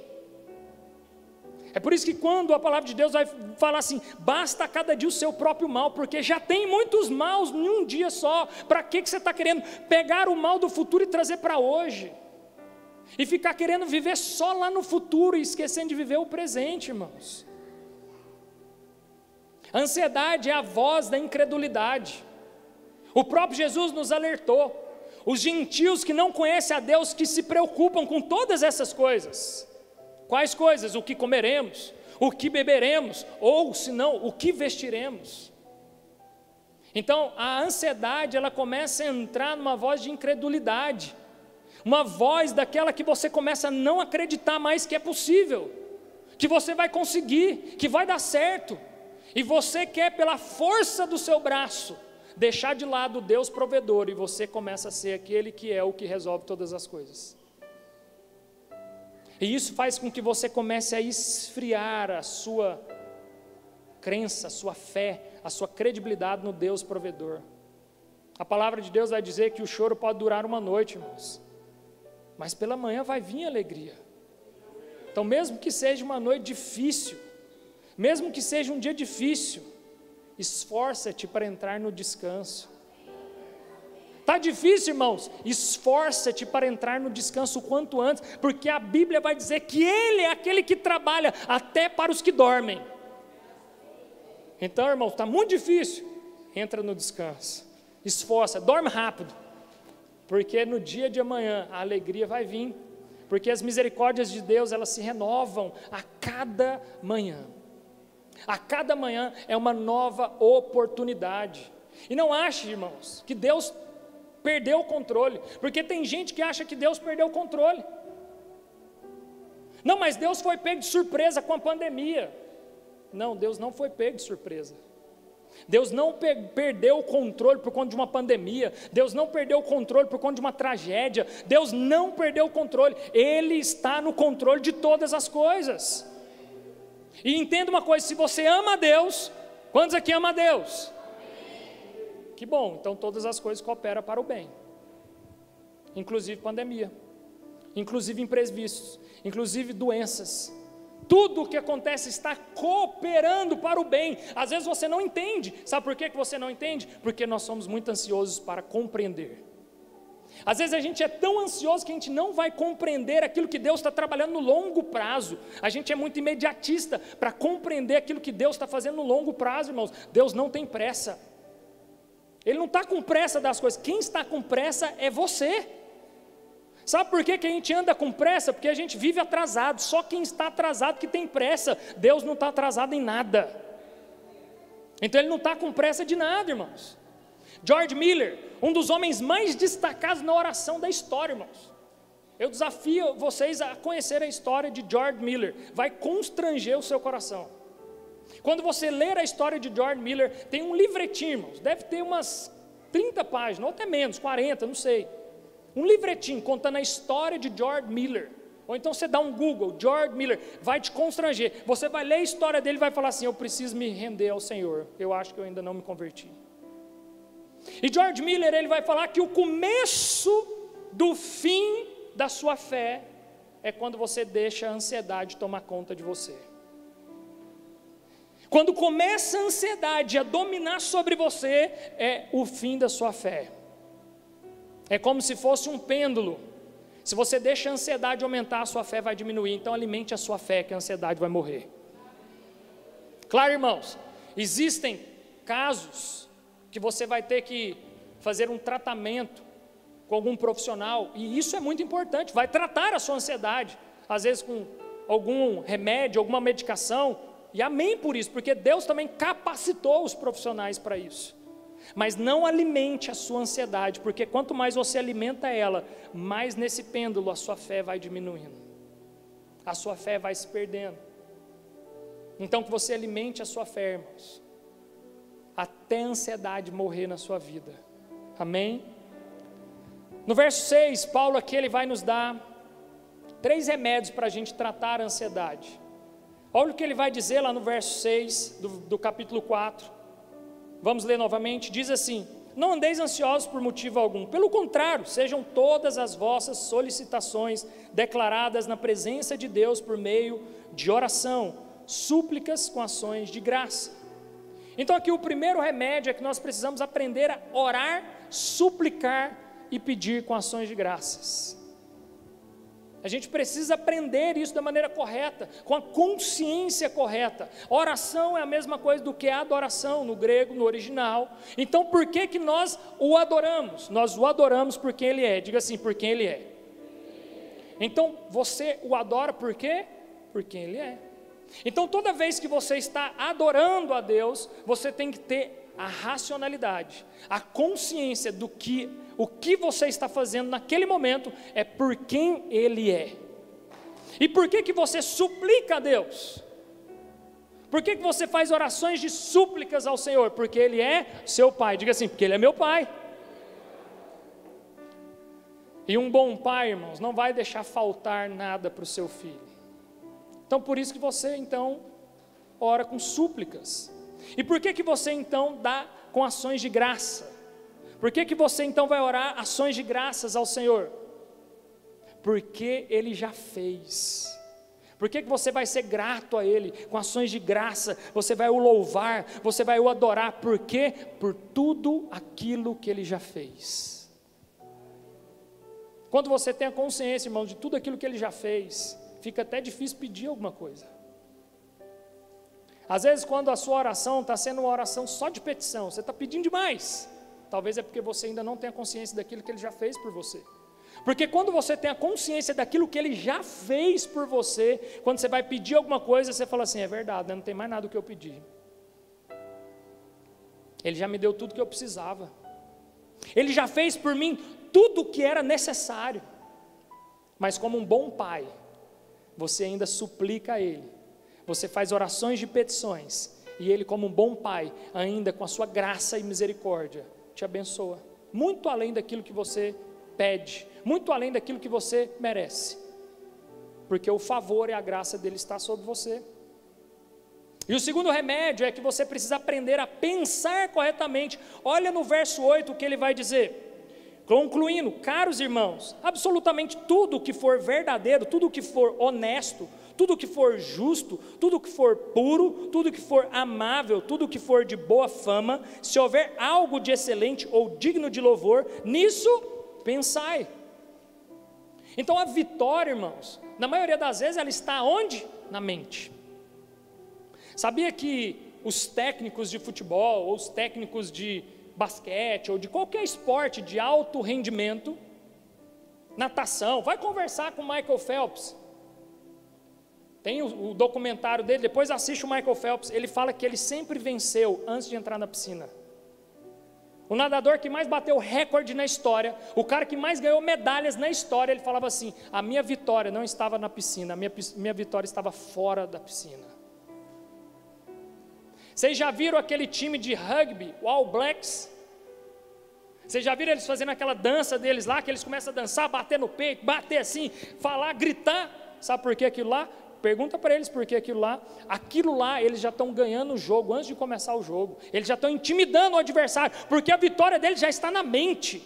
É por isso que quando a palavra de Deus vai falar assim: basta a cada dia o seu próprio mal, porque já tem muitos maus em um dia só. Para que você está querendo pegar o mal do futuro e trazer para hoje? E ficar querendo viver só lá no futuro e esquecendo de viver o presente, irmãos. A ansiedade é a voz da incredulidade. O próprio Jesus nos alertou: os gentios que não conhecem a Deus, que se preocupam com todas essas coisas. Quais coisas? O que comeremos, o que beberemos, ou se não, o que vestiremos. Então a ansiedade, ela começa a entrar numa voz de incredulidade, uma voz daquela que você começa a não acreditar mais que é possível, que você vai conseguir, que vai dar certo, e você quer pela força do seu braço deixar de lado o Deus provedor, e você começa a ser aquele que é o que resolve todas as coisas. E isso faz com que você comece a esfriar a sua crença, a sua fé, a sua credibilidade no Deus provedor. A palavra de Deus vai dizer que o choro pode durar uma noite, irmãos, mas pela manhã vai vir alegria. Então, mesmo que seja uma noite difícil, mesmo que seja um dia difícil, esforça-te para entrar no descanso. Está difícil, irmãos? Esforça-te para entrar no descanso o quanto antes, porque a Bíblia vai dizer que Ele é aquele que trabalha até para os que dormem. Então, irmãos, está muito difícil, entra no descanso, esforça, dorme rápido, porque no dia de amanhã a alegria vai vir, porque as misericórdias de Deus, elas se renovam a cada manhã. A cada manhã é uma nova oportunidade. E não ache, irmãos, que Deus perdeu o controle, porque tem gente que acha que Deus perdeu o controle. Não, mas Deus foi pego de surpresa com a pandemia. Não, Deus não foi pego de surpresa. Deus não perdeu o controle por conta de uma pandemia. Deus não perdeu o controle por conta de uma tragédia. Deus não perdeu o controle. Ele está no controle de todas as coisas. E entenda uma coisa: se você ama a Deus, quantos aqui amam a Deus? Que bom, então todas as coisas cooperam para o bem. inclusive pandemia, inclusive imprevistos, inclusive doenças. Tudo o que acontece está cooperando para o bem. Às vezes você não entende. Sabe por que você não entende? Porque nós somos muito ansiosos para compreender. Às vezes a gente é tão ansioso que a gente não vai compreender aquilo que Deus está trabalhando no longo prazo. A gente é muito imediatista para compreender aquilo que Deus está fazendo no longo prazo, irmãos. Deus não tem pressa. Ele não está com pressa das coisas. Quem está com pressa é você. Sabe por que a gente anda com pressa? Porque a gente vive atrasado. Só quem está atrasado que tem pressa. Deus não está atrasado em nada. Então Ele não está com pressa de nada, irmãos. George Miller, um dos homens mais destacados na oração da história, irmãos. Eu desafio vocês a conhecer a história de George Miller. Vai constranger o seu coração. Quando você ler a história de George Miller, tem um livretinho, irmãos. Deve ter umas 30 páginas, ou até menos, 40, não sei. Um livretinho contando a história de George Miller. Ou então você dá um Google, George Miller, vai te constranger. Você vai ler a história dele e vai falar assim: eu preciso me render ao Senhor. Eu acho que eu ainda não me converti. E George Miller, ele vai falar que o começo do fim da sua fé é quando você deixa a ansiedade tomar conta de você. Quando começa a ansiedade a dominar sobre você, é o fim da sua fé. É como se fosse um pêndulo. Se você deixa a ansiedade aumentar, a sua fé vai diminuir. Então alimente a sua fé, que a ansiedade vai morrer. Claro, irmãos, existem casos que você vai ter que fazer um tratamento com algum profissional, e isso é muito importante, vai tratar a sua ansiedade, às vezes com algum remédio, alguma medicação, e amém por isso, porque Deus também capacitou os profissionais para isso. Mas não alimente a sua ansiedade, porque quanto mais você alimenta ela, mais nesse pêndulo a sua fé vai diminuindo, a sua fé vai se perdendo. Então que você alimente a sua fé, irmãos, até a ansiedade morrer na sua vida, amém? No verso 6, Paulo aqui ele vai nos dar 3 remédios para a gente tratar a ansiedade. Olha o que ele vai dizer lá no verso 6 do capítulo 4, vamos ler novamente, diz assim: não andeis ansiosos por motivo algum, pelo contrário, sejam todas as vossas solicitações declaradas na presença de Deus por meio de oração, súplicas com ações de graça. Então aqui o primeiro remédio é que nós precisamos aprender a orar, suplicar e pedir com ações de graças. A gente precisa aprender isso da maneira correta, com a consciência correta. Oração é a mesma coisa do que adoração no grego, no original. Então por que nós o adoramos? Nós o adoramos por quem Ele é. Diga assim, por quem Ele é. Então você o adora por quê? Por quem Ele é. Então toda vez que você está adorando a Deus, você tem que ter a racionalidade, a consciência do que o que você está fazendo naquele momento é por quem Ele é. E por que você suplica a Deus? Por que você faz orações de súplicas ao Senhor? Porque Ele é seu Pai. Diga assim, porque Ele é meu Pai. E um bom pai, irmãos, não vai deixar faltar nada para o seu filho. Então por isso que você então ora com súplicas. E por que você então dá com ações de graça? Por que você então vai orar ações de graças ao Senhor? Porque Ele já fez. Por que você vai ser grato a Ele? Com ações de graça, você vai o louvar, você vai o adorar. Por quê? Por tudo aquilo que Ele já fez. Quando você tem a consciência, irmão, de tudo aquilo que Ele já fez, fica até difícil pedir alguma coisa. Às vezes quando a sua oração está sendo uma oração só de petição, você está pedindo demais. Talvez é porque você ainda não tem a consciência daquilo que Ele já fez por você. Porque quando você tem a consciência daquilo que Ele já fez por você, quando você vai pedir alguma coisa, você fala assim, é verdade, não tem mais nada do que eu pedi. Ele já me deu tudo que eu precisava. Ele já fez por mim tudo o que era necessário. Mas como um bom pai, você ainda suplica a Ele. Você faz orações de petições. E Ele, como um bom pai, ainda com a sua graça e misericórdia, te abençoa, muito além daquilo que você pede, muito além daquilo que você merece, porque o favor e a graça dele está sobre você. E o segundo remédio é que você precisa aprender a pensar corretamente. Olha no verso 8 o que ele vai dizer: Concluindo, caros irmãos, absolutamente tudo que for verdadeiro, tudo que for honesto, tudo que for justo, tudo que for puro, tudo que for amável, tudo que for de boa fama, se houver algo de excelente ou digno de louvor, nisso pensai. Então a vitória, irmãos, na maioria das vezes ela está onde? Na mente. Sabia que os técnicos de futebol, ou os técnicos de basquete, ou de qualquer esporte de alto rendimento, natação, vai conversar com o Michael Phelps, tem o documentário dele, depois assiste o Michael Phelps, ele fala que ele sempre venceu antes de entrar na piscina. O nadador que mais bateu recorde na história, o cara que mais ganhou medalhas na história, ele falava assim: a minha vitória não estava na piscina, a minha vitória estava fora da piscina. Vocês já viram aquele time de rugby, o All Blacks? Vocês já viram eles fazendo aquela dança deles lá, que eles começam a dançar, bater no peito, bater assim, falar, gritar? Sabe por que aquilo lá? Pergunta para eles por que aquilo lá eles já estão ganhando o jogo antes de começar o jogo, eles já estão intimidando o adversário, porque a vitória deles já está na mente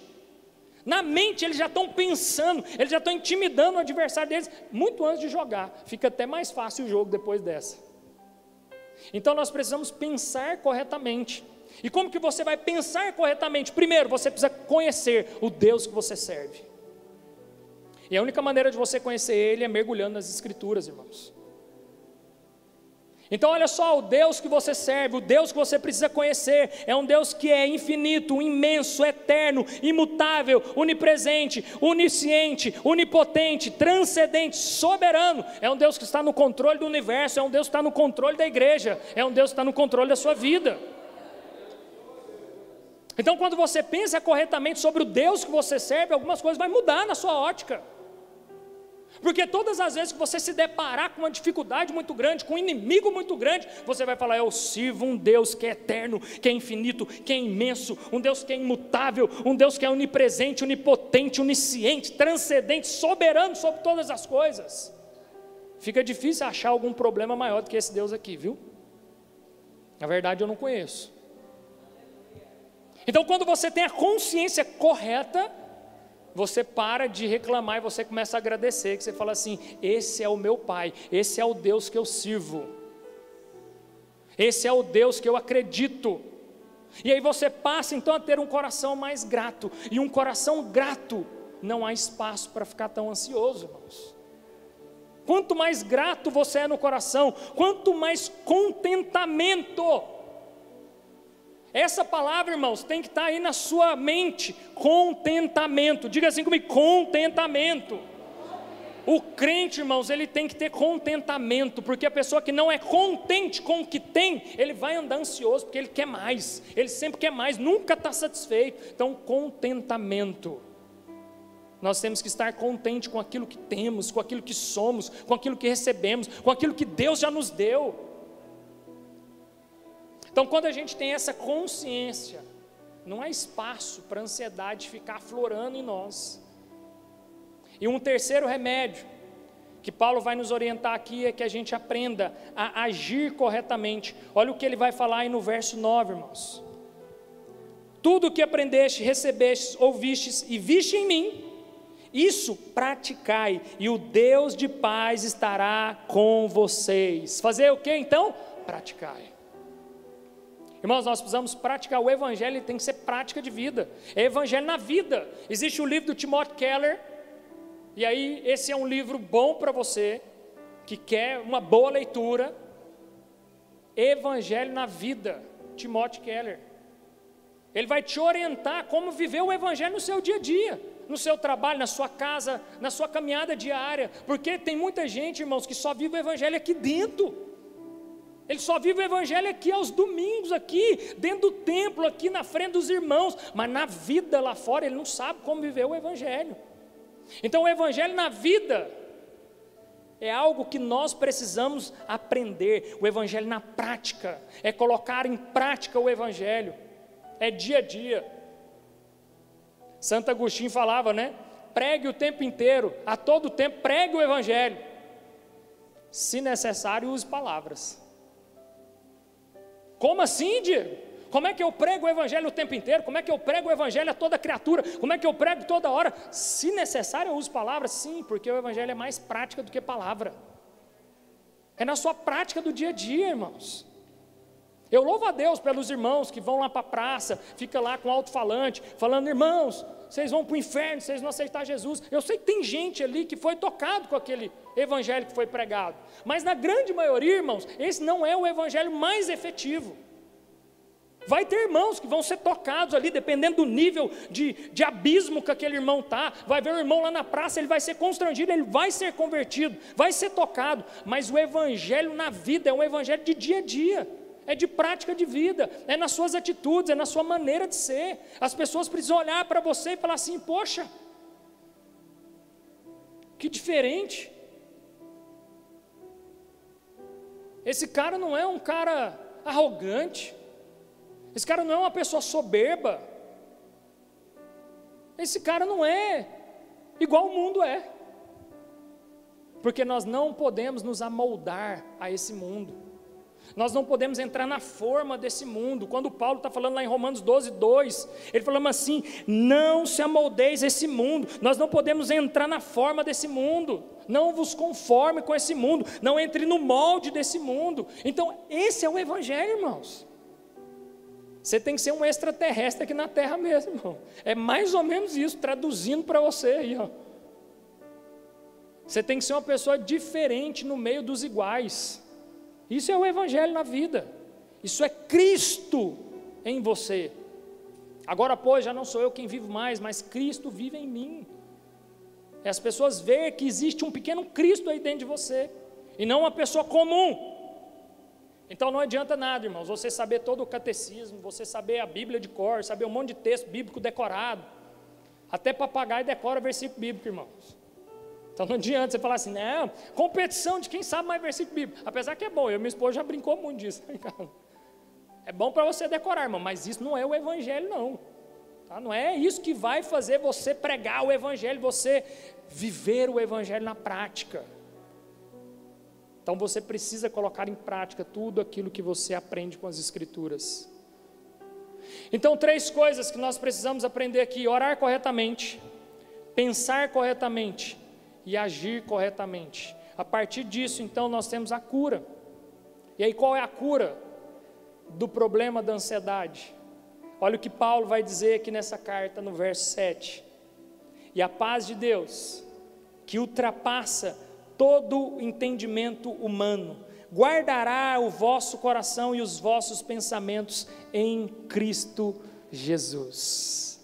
eles já estão pensando, eles já estão intimidando o adversário deles, muito antes de jogar, fica até mais fácil o jogo depois dessa. Então nós precisamos pensar corretamente. E como que você vai pensar corretamente? Primeiro, você precisa conhecer o Deus que você serve. E a única maneira de você conhecer Ele é mergulhando nas Escrituras, irmãos. Então olha só, o Deus que você serve, o Deus que você precisa conhecer, é um Deus que é infinito, imenso, eterno, imutável, onipresente, onisciente, onipotente, transcendente, soberano. É um Deus que está no controle do universo, é um Deus que está no controle da igreja, é um Deus que está no controle da sua vida. Então quando você pensa corretamente sobre o Deus que você serve, algumas coisas vão mudar na sua ótica. Porque todas as vezes que você se deparar com uma dificuldade muito grande, com um inimigo muito grande, você vai falar: eu sirvo um Deus que é eterno, que é infinito, que é imenso, um Deus que é imutável, um Deus que é onipresente, onipotente, onisciente, transcendente, soberano sobre todas as coisas. Fica difícil achar algum problema maior do que esse Deus aqui, viu? Na verdade eu não conheço. Então quando você tem a consciência correta, você para de reclamar e você começa a agradecer, que você fala assim: esse é o meu Pai, esse é o Deus que eu sirvo, esse é o Deus que eu acredito. E aí você passa então a ter um coração mais grato, e um coração grato, não há espaço para ficar tão ansioso, irmãos. Quanto mais grato você é no coração, quanto mais contentamento. Essa palavra, irmãos, tem que estar aí na sua mente: contentamento. Diga assim comigo: contentamento. O crente, irmãos, ele tem que ter contentamento, porque a pessoa que não é contente com o que tem, ele vai andar ansioso, porque ele quer mais, ele sempre quer mais, nunca está satisfeito. Então, contentamento. Nós temos que estar contente com aquilo que temos, com aquilo que somos, com aquilo que recebemos, com aquilo que Deus já nos deu. Então quando a gente tem essa consciência, não há espaço para a ansiedade ficar aflorando em nós. E um terceiro remédio, que Paulo vai nos orientar aqui, é que a gente aprenda a agir corretamente. Olha o que ele vai falar aí no verso 9, irmãos: tudo o que aprendeste, recebestes, ouvistes e viste em mim, isso praticai, e o Deus de paz estará com vocês. Fazer o que então? Praticai. Irmãos, nós precisamos praticar o Evangelho, ele tem que ser prática de vida, é Evangelho na vida. Existe o livro do Timothy Keller, e aí esse é um livro bom para você, que quer uma boa leitura. Evangelho na vida, Timothy Keller. Ele vai te orientar como viver o Evangelho no seu dia a dia, no seu trabalho, na sua casa, na sua caminhada diária, porque tem muita gente, irmãos, que só vive o Evangelho aqui dentro. Ele só vive o Evangelho aqui aos domingos, aqui, dentro do templo, aqui na frente dos irmãos, mas na vida lá fora ele não sabe como viver o Evangelho. Então o Evangelho na vida é algo que nós precisamos aprender. O Evangelho na prática, é colocar em prática o Evangelho, é dia a dia. Santo Agostinho falava, né? Pregue o tempo inteiro, a todo tempo pregue o Evangelho, se necessário use palavras. Como assim, Diego? Como é que eu prego o evangelho o tempo inteiro? Como é que eu prego o evangelho a toda criatura? Como é que eu prego toda hora? Se necessário eu uso palavras, sim, porque o evangelho é mais prática do que palavra. É na sua prática do dia a dia, irmãos. Eu louvo a Deus pelos irmãos que vão lá para a praça, fica lá com alto-falante, falando: irmãos, vocês vão para o inferno, vocês não aceitar Jesus. Eu sei que tem gente ali que foi tocado com aquele evangelho que foi pregado, mas na grande maioria, irmãos, esse não é o evangelho mais efetivo. Vai ter irmãos que vão ser tocados ali, dependendo do nível de abismo que aquele irmão está. Vai ver um irmão lá na praça, ele vai ser constrangido, ele vai ser convertido, vai ser tocado. Mas o evangelho na vida é um evangelho de dia a dia, é de prática de vida, é nas suas atitudes, é na sua maneira de ser. As pessoas precisam olhar para você e falar assim: poxa, que diferente. Esse cara não é um cara arrogante, esse cara não é uma pessoa soberba, esse cara não é igual o mundo é, porque nós não podemos nos amoldar a esse mundo, nós não podemos entrar na forma desse mundo. Quando Paulo está falando lá em Romanos 12:2, ele falando assim: não se amoldeis a esse mundo, nós não podemos entrar na forma desse mundo, não vos conforme com esse mundo, não entre no molde desse mundo. Então esse é o evangelho, irmãos. Você tem que ser um extraterrestre aqui na terra mesmo, irmão. É mais ou menos isso, traduzindo para você aí, ó. Você tem que ser uma pessoa diferente no meio dos iguais. Isso é o evangelho na vida. Isso é Cristo em você. Agora, pois, já não sou eu quem vivo mais, mas Cristo vive em mim. É as pessoas verem que existe um pequeno Cristo aí dentro de você, e não uma pessoa comum. Então não adianta nada, irmãos, você saber todo o catecismo, você saber a Bíblia de cor, saber um monte de texto bíblico decorado. Até papagaio decora versículo bíblico, irmãos. Então não adianta você falar assim: não, competição de quem sabe mais versículo bíblico. Apesar que é bom, eu e minha esposa já brincou muito disso. É bom para você decorar, irmão, mas isso não é o evangelho, não. Tá? Não é isso que vai fazer você pregar o evangelho, você viver o evangelho na prática. Então você precisa colocar em prática tudo aquilo que você aprende com as Escrituras. Então 3 coisas que nós precisamos aprender aqui: orar corretamente, pensar corretamente e agir corretamente. A partir disso, então, nós temos a cura. E aí, qual é a cura do problema da ansiedade? Olha o que Paulo vai dizer aqui nessa carta, no verso 7. E a paz de Deus, que ultrapassa todo entendimento humano, guardará o vosso coração e os vossos pensamentos em Cristo Jesus.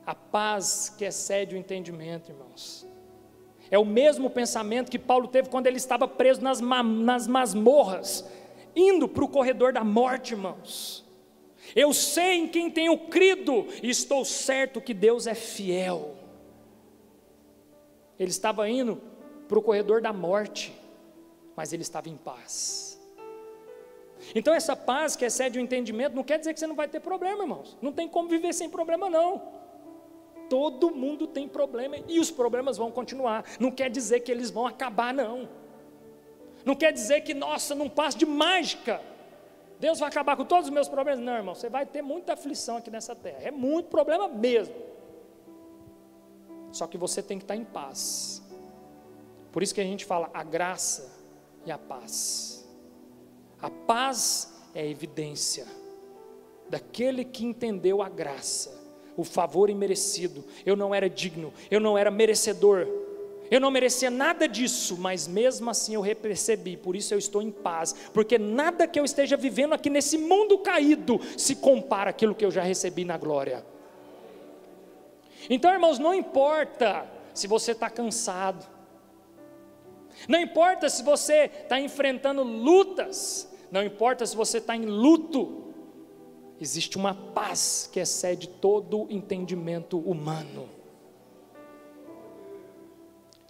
A paz que excede o entendimento, irmãos, é o mesmo pensamento que Paulo teve quando ele estava preso nas masmorras, indo para o corredor da morte, irmãos. Eu sei em quem tenho crido e estou certo que Deus é fiel. Ele estava indo para o corredor da morte, mas ele estava em paz. Então essa paz que excede o entendimento não quer dizer que você não vai ter problema, irmãos. Não tem como viver sem problema, não. Todo mundo tem problema e os problemas vão continuar. Não quer dizer que eles vão acabar, não. Não quer dizer que, nossa, num passo de mágica Deus vai acabar com todos os meus problemas. Não, irmão, você vai ter muita aflição aqui nessa terra. É muito problema mesmo. Só que você tem que estar em paz. Por isso que a gente fala a graça e a paz. A paz é a evidência daquele que entendeu a graça, o favor imerecido. Eu não era digno, eu não era merecedor, eu não merecia nada disso, mas mesmo assim eu recebi. Por isso eu estou em paz, porque nada que eu esteja vivendo aqui nesse mundo caído se compara àquilo que eu já recebi na glória. Então, irmãos, não importa se você está cansado, não importa se você está enfrentando lutas, não importa se você está em luto, existe uma paz que excede todo entendimento humano.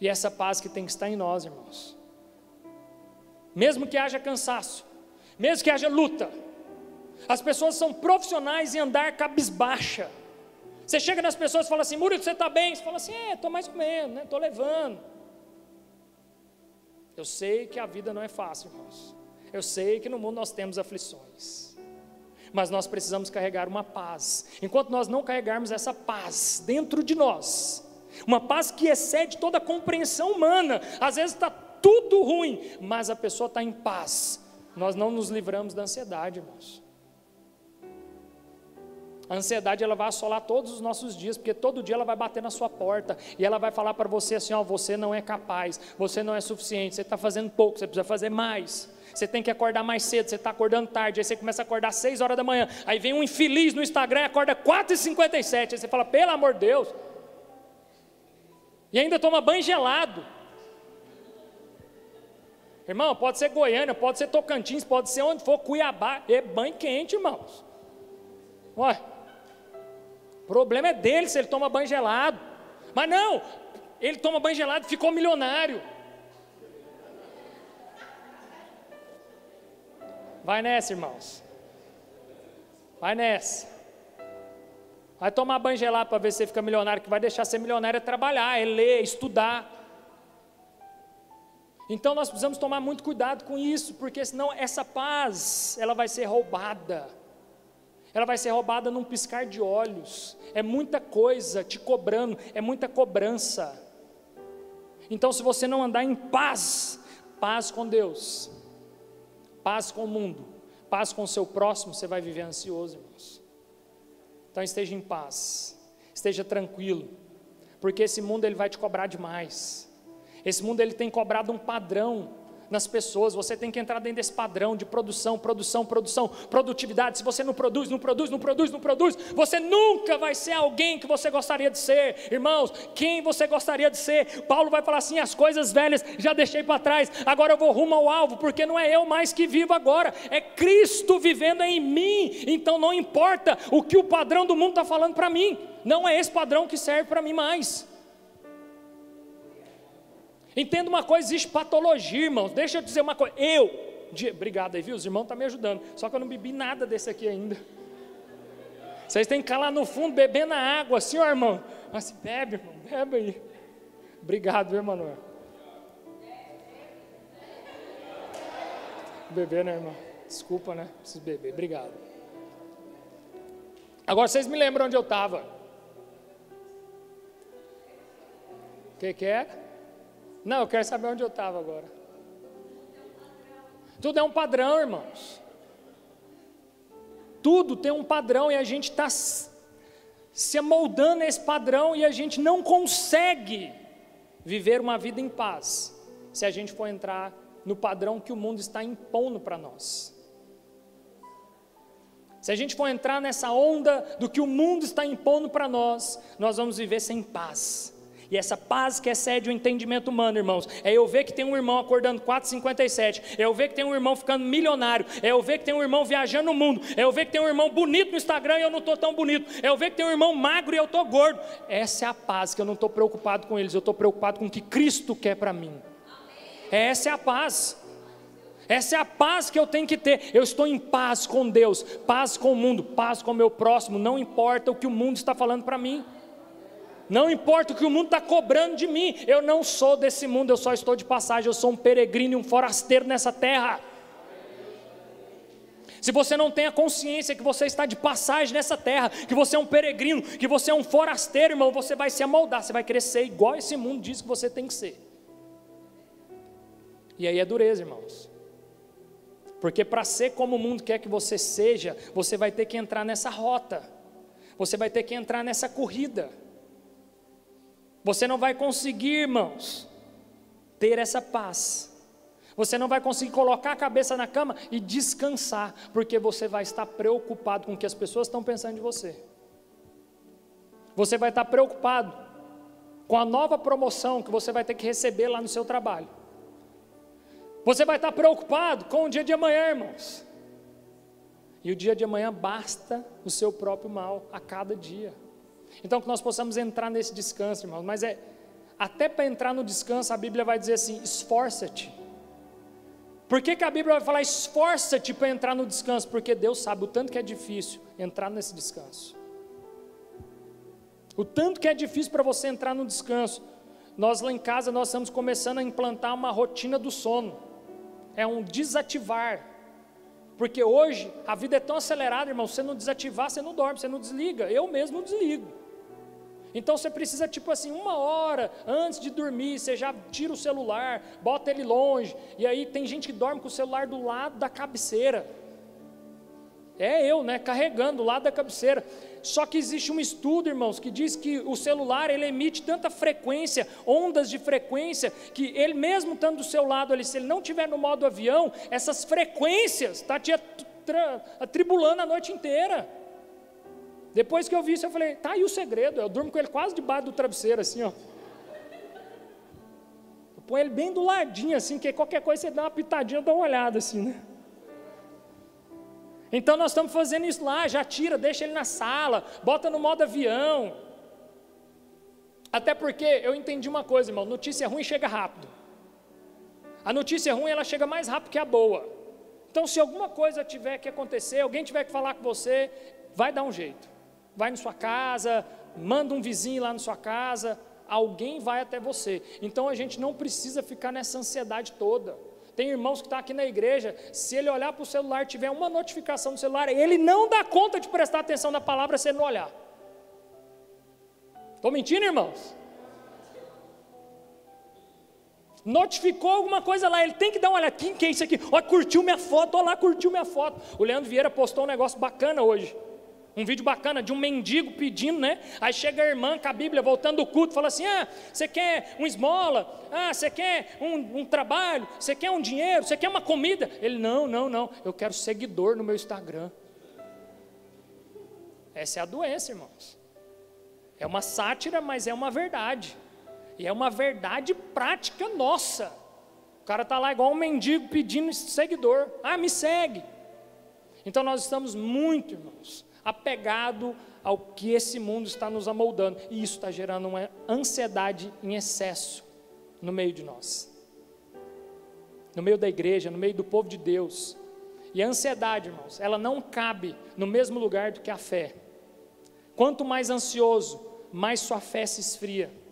E essa paz que tem que estar em nós, irmãos. Mesmo que haja cansaço, mesmo que haja luta, as pessoas são profissionais em andar cabisbaixa. Você chega nas pessoas e fala assim: Murilo, você está bem? Você fala assim: estou mais ou menos, estou levando. Eu sei que a vida não é fácil, irmãos. Eu sei que no mundo nós temos aflições, mas nós precisamos carregar uma paz. Enquanto nós não carregarmos essa paz dentro de nós, uma paz que excede toda a compreensão humana, às vezes está tudo ruim, mas a pessoa está em paz, nós não nos livramos da ansiedade, irmãos. A ansiedade, ela vai assolar todos os nossos dias, porque todo dia ela vai bater na sua porta, e ela vai falar para você assim, ó, você não é capaz, você não é suficiente, você está fazendo pouco, você precisa fazer mais, você tem que acordar mais cedo, você está acordando tarde, aí você começa a acordar às 6 horas da manhã, aí vem um infeliz no Instagram e acorda 4h57, aí você fala, pelo amor de Deus, e ainda toma banho gelado. Irmão, pode ser Goiânia, pode ser Tocantins, pode ser onde for, Cuiabá, é banho quente, irmãos. Ué, o problema é dele se ele toma banho gelado. Mas não, ele toma banho gelado e ficou milionário. Vai nessa, irmãos. Vai nessa. Vai tomar banho gelado para ver se você fica milionário. Que vai deixar ser milionário é trabalhar, é ler, é estudar. Então nós precisamos tomar muito cuidado com isso, porque senão essa paz, ela vai ser roubada. Ela vai ser roubada num piscar de olhos. É muita coisa te cobrando, é muita cobrança. Então, se você não andar em paz, paz com Deus, paz com o mundo, paz com o seu próximo, você vai viver ansioso, irmãos. Então esteja em paz, esteja tranquilo, porque esse mundo ele vai te cobrar demais. Esse mundo ele tem cobrado um padrão nas pessoas, você tem que entrar dentro desse padrão de produção, produtividade. Se você não produz, você nunca vai ser alguém que você gostaria de ser. Irmãos, quem você gostaria de ser? Paulo vai falar assim, as coisas velhas já deixei para trás, agora eu vou rumo ao alvo, porque não é eu mais que vivo agora, é Cristo vivendo em mim. Então não importa o que o padrão do mundo está falando para mim, não é esse padrão que serve para mim mais. Entenda uma coisa, existe patologia, irmãos. Deixa eu dizer uma coisa, obrigado aí, viu? Os irmãos estão me ajudando, só que eu não bebi nada desse aqui ainda. Vocês têm que ficar lá no fundo, bebendo a água, assim, ó, irmão. Mas bebe, irmão, bebe aí. Obrigado, viu, Emanuel? Beber, né, irmão? Desculpa, né? Preciso beber, obrigado. Agora vocês me lembram onde eu estava. O que é? Não, eu quero saber onde eu estava agora. Tudo é um padrão, irmãos. Tudo tem um padrão e a gente está se amoldando a esse padrão e a gente não consegue viver uma vida em paz se a gente for entrar no padrão que o mundo está impondo para nós. Se a gente for entrar nessa onda do que o mundo está impondo para nós, nós vamos viver sem paz. E essa paz que excede o entendimento humano, irmãos, é eu ver que tem um irmão acordando 4h57, é eu ver que tem um irmão ficando milionário, é eu ver que tem um irmão viajando no mundo, é eu ver que tem um irmão bonito no Instagram e eu não estou tão bonito, é eu ver que tem um irmão magro e eu estou gordo. Essa é a paz, que eu não estou preocupado com eles, eu estou preocupado com o que Cristo quer para mim. Essa é a paz. Essa é a paz que eu tenho que ter. Eu estou em paz com Deus, paz com o mundo, paz com o meu próximo. Não importa o que o mundo está falando para mim, não importa o que o mundo está cobrando de mim. Eu não sou desse mundo, eu só estou de passagem. Eu sou um peregrino e um forasteiro nessa terra. Se você não tem a consciência que você está de passagem nessa terra, que você é um peregrino, que você é um forasteiro, irmão, você vai se amoldar, você vai crescer igual esse mundo diz que você tem que ser. E aí é dureza, irmãos. Porque para ser como o mundo quer que você seja, você vai ter que entrar nessa rota, você vai ter que entrar nessa corrida. Você não vai conseguir, irmãos, ter essa paz. Você não vai conseguir colocar a cabeça na cama e descansar, porque você vai estar preocupado com o que as pessoas estão pensando de você. Você vai estar preocupado com a nova promoção que você vai ter que receber lá no seu trabalho. Você vai estar preocupado com o dia de amanhã, irmãos. E o dia de amanhã basta o seu próprio mal a cada dia. Então que nós possamos entrar nesse descanso, irmãos. Mas até para entrar no descanso, a Bíblia vai dizer assim, esforça-te. Por que a Bíblia vai falar esforça-te para entrar no descanso? Porque Deus sabe o tanto que é difícil entrar nesse descanso. O tanto que é difícil para você entrar no descanso. Nós lá em casa, nós estamos começando a implantar uma rotina do sono. é um desativar. Porque hoje a vida é tão acelerada, irmão, se você não desativar, você não dorme, você não desliga. Eu mesmo não desligo. Então você precisa, tipo assim, 1 hora antes de dormir, você já tira o celular, bota ele longe. E aí tem gente que dorme com o celular do lado da cabeceira. É eu, né, carregando do lado da cabeceira. Só que existe um estudo, irmãos, que diz que o celular, ele emite tanta frequência, ondas de frequência, que ele mesmo estando do seu lado ali, se ele não estiver no modo avião, essas frequências estão te atribulando a noite inteira. Depois que eu vi isso, eu falei, tá aí o segredo, eu durmo com ele quase debaixo do travesseiro, assim, ó. Eu ponho ele bem do ladinho, assim, que qualquer coisa você dá uma pitadinha, dá uma olhada, assim, né? Então nós estamos fazendo isso lá, já tira, deixa ele na sala, bota no modo avião. Até porque eu entendi uma coisa, irmão, notícia ruim chega rápido. A notícia ruim, ela chega mais rápido que a boa. Então se alguma coisa tiver que acontecer, alguém tiver que falar com você, vai dar um jeito. Vai na sua casa, manda um vizinho lá na sua casa, alguém vai até você. Então a gente não precisa ficar nessa ansiedade toda. Tem irmãos que estão aqui na igreja, se ele olhar para o celular, tiver uma notificação no celular, ele não dá conta de prestar atenção na palavra se ele não olhar. Estou mentindo, irmãos? Notificou alguma coisa lá, ele tem que dar uma olhada, quem que é isso aqui? Olha, curtiu minha foto, olha lá, curtiu minha foto. O Leandro Vieira postou um negócio bacana hoje. Um vídeo bacana de um mendigo pedindo, né? Aí chega a irmã com a Bíblia, voltando do culto, fala assim, você quer uma esmola? Você quer um trabalho? Você quer um dinheiro? Você quer uma comida? Ele, não, eu quero seguidor no meu Instagram. Essa é a doença, irmãos. É uma sátira, mas é uma verdade. E é uma verdade prática nossa. O cara está lá igual um mendigo pedindo seguidor. Me segue. Então nós estamos muito, irmãos, apegado ao que esse mundo está nos amoldando, e isso está gerando uma ansiedade em excesso no meio de nós, no meio da igreja, no meio do povo de Deus. E a ansiedade, irmãos, ela não cabe no mesmo lugar do que a fé. Quanto mais ansioso, mais sua fé se esfria,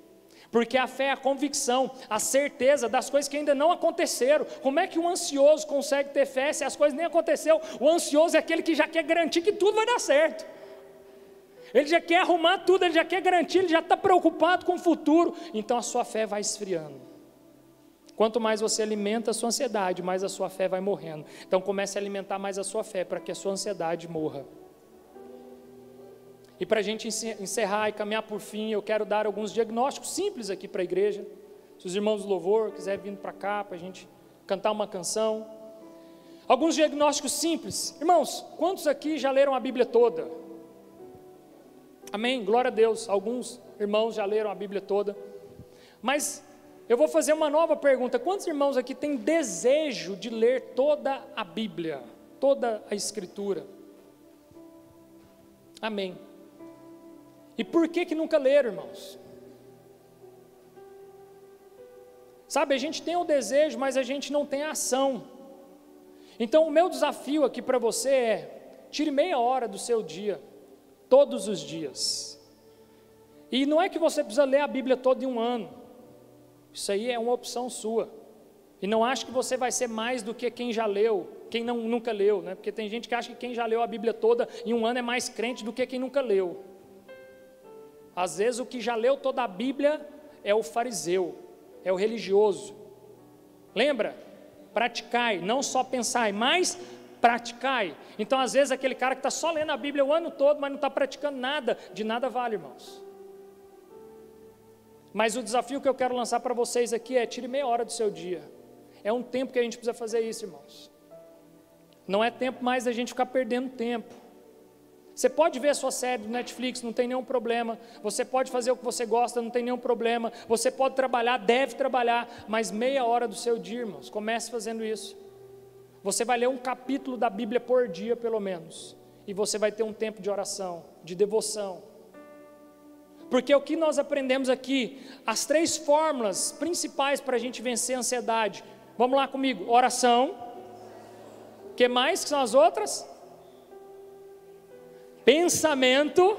porque a fé é a convicção, a certeza das coisas que ainda não aconteceram. Como é que um ansioso consegue ter fé se as coisas nem aconteceram? O ansioso é aquele que já quer garantir que tudo vai dar certo, ele já quer arrumar tudo, ele já quer garantir, ele já está preocupado com o futuro. Então a sua fé vai esfriando. Quanto mais você alimenta a sua ansiedade, mais a sua fé vai morrendo. Então comece a alimentar mais a sua fé, para que a sua ansiedade morra. E para a gente encerrar e caminhar por fim, eu quero dar alguns diagnósticos simples aqui para a igreja. Se os irmãos do louvor quiserem vir para cá, para a gente cantar uma canção. Alguns diagnósticos simples. Irmãos, quantos aqui já leram a Bíblia toda? Amém? Glória a Deus. Alguns irmãos já leram a Bíblia toda. Mas eu vou fazer uma nova pergunta. Quantos irmãos aqui têm desejo de ler toda a Bíblia? Toda a Escritura? Amém. E por que nunca leram, irmãos? Sabe, a gente tem o desejo, mas a gente não tem a ação. Então o meu desafio aqui para você é, tire meia hora do seu dia, todos os dias. E não é que você precisa ler a Bíblia toda em um ano. Isso aí é uma opção sua. E não acho que você vai ser mais do que quem já leu, quem nunca leu, né? Porque tem gente que acha que quem já leu a Bíblia toda em um ano é mais crente do que quem nunca leu. Às vezes o que já leu toda a Bíblia é o fariseu, é o religioso. Lembra? Praticai, não só pensai, mas praticai. Então às vezes aquele cara que está só lendo a Bíblia o ano todo, mas não está praticando nada, de nada vale, irmãos. Mas o desafio que eu quero lançar para vocês aqui é, tire meia hora do seu dia. É um tempo que a gente precisa fazer isso, irmãos. Não é tempo mais da gente ficar perdendo tempo. Você pode ver a sua série do Netflix, não tem nenhum problema. Você pode fazer o que você gosta, não tem nenhum problema. Você pode trabalhar, deve trabalhar, mas meia hora do seu dia, irmãos, comece fazendo isso. Você vai ler um capítulo da Bíblia por dia, pelo menos. E você vai ter um tempo de oração, de devoção. Porque o que nós aprendemos aqui, as 3 fórmulas principais para a gente vencer a ansiedade. Vamos lá comigo, oração. O que mais que são as outras? Pensamento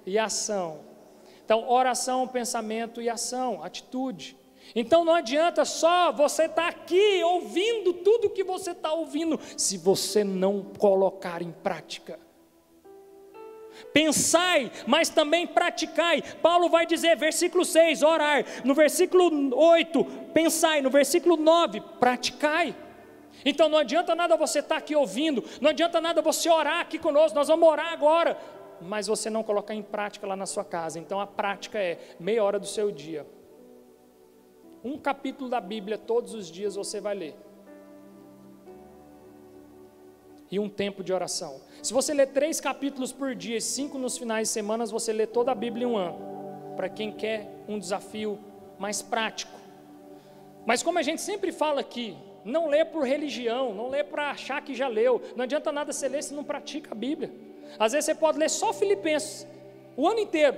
e ação. Então, oração, pensamento e ação, atitude. Então não adianta só você estar aqui ouvindo tudo que você está ouvindo, se você não colocar em prática. Pensai, mas também praticai. Paulo vai dizer, versículo 6, orar. No versículo 8, pensai. No versículo 9, praticai. Então não adianta nada você estar aqui ouvindo, não adianta nada você orar aqui conosco, nós vamos orar agora, mas você não colocar em prática lá na sua casa. Então a prática é meia hora do seu dia. Um capítulo da Bíblia todos os dias você vai ler. E um tempo de oração. Se você ler 3 capítulos por dia e 5 nos finais de semana, você lê toda a Bíblia em um ano. Para quem quer um desafio mais prático. Mas como a gente sempre fala aqui, não lê por religião, não lê para achar que já leu. Não adianta nada você ler se não pratica a Bíblia. Às vezes você pode ler só Filipenses o ano inteiro.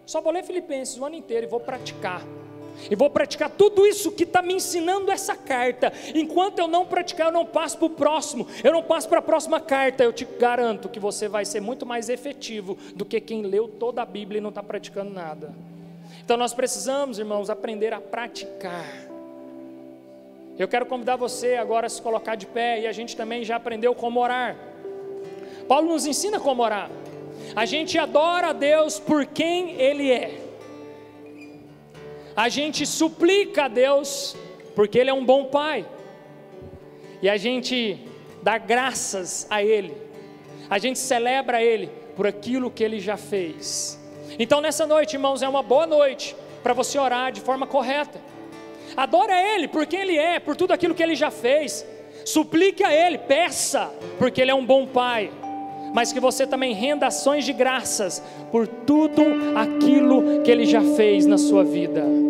Só vou ler Filipenses o ano inteiro e vou praticar. E vou praticar tudo isso que está me ensinando essa carta. Enquanto eu não praticar, eu não passo para o próximo, eu não passo para a próxima carta. Eu te garanto que você vai ser muito mais efetivo do que quem leu toda a Bíblia e não está praticando nada. Então nós precisamos, irmãos, aprender a praticar. Eu quero convidar você agora a se colocar de pé. E a gente também já aprendeu como orar. Paulo nos ensina como orar. A gente adora a Deus por quem Ele é. A gente suplica a Deus, porque Ele é um bom Pai, e a gente dá graças a Ele, a gente celebra Ele por aquilo que Ele já fez. Então nessa noite, irmãos, é uma boa noite para você orar de forma correta. Adora Ele por quem Ele é, por tudo aquilo que Ele já fez. Suplique a Ele, peça, porque Ele é um bom Pai. Mas que você também renda ações de graças por tudo aquilo que Ele já fez na sua vida.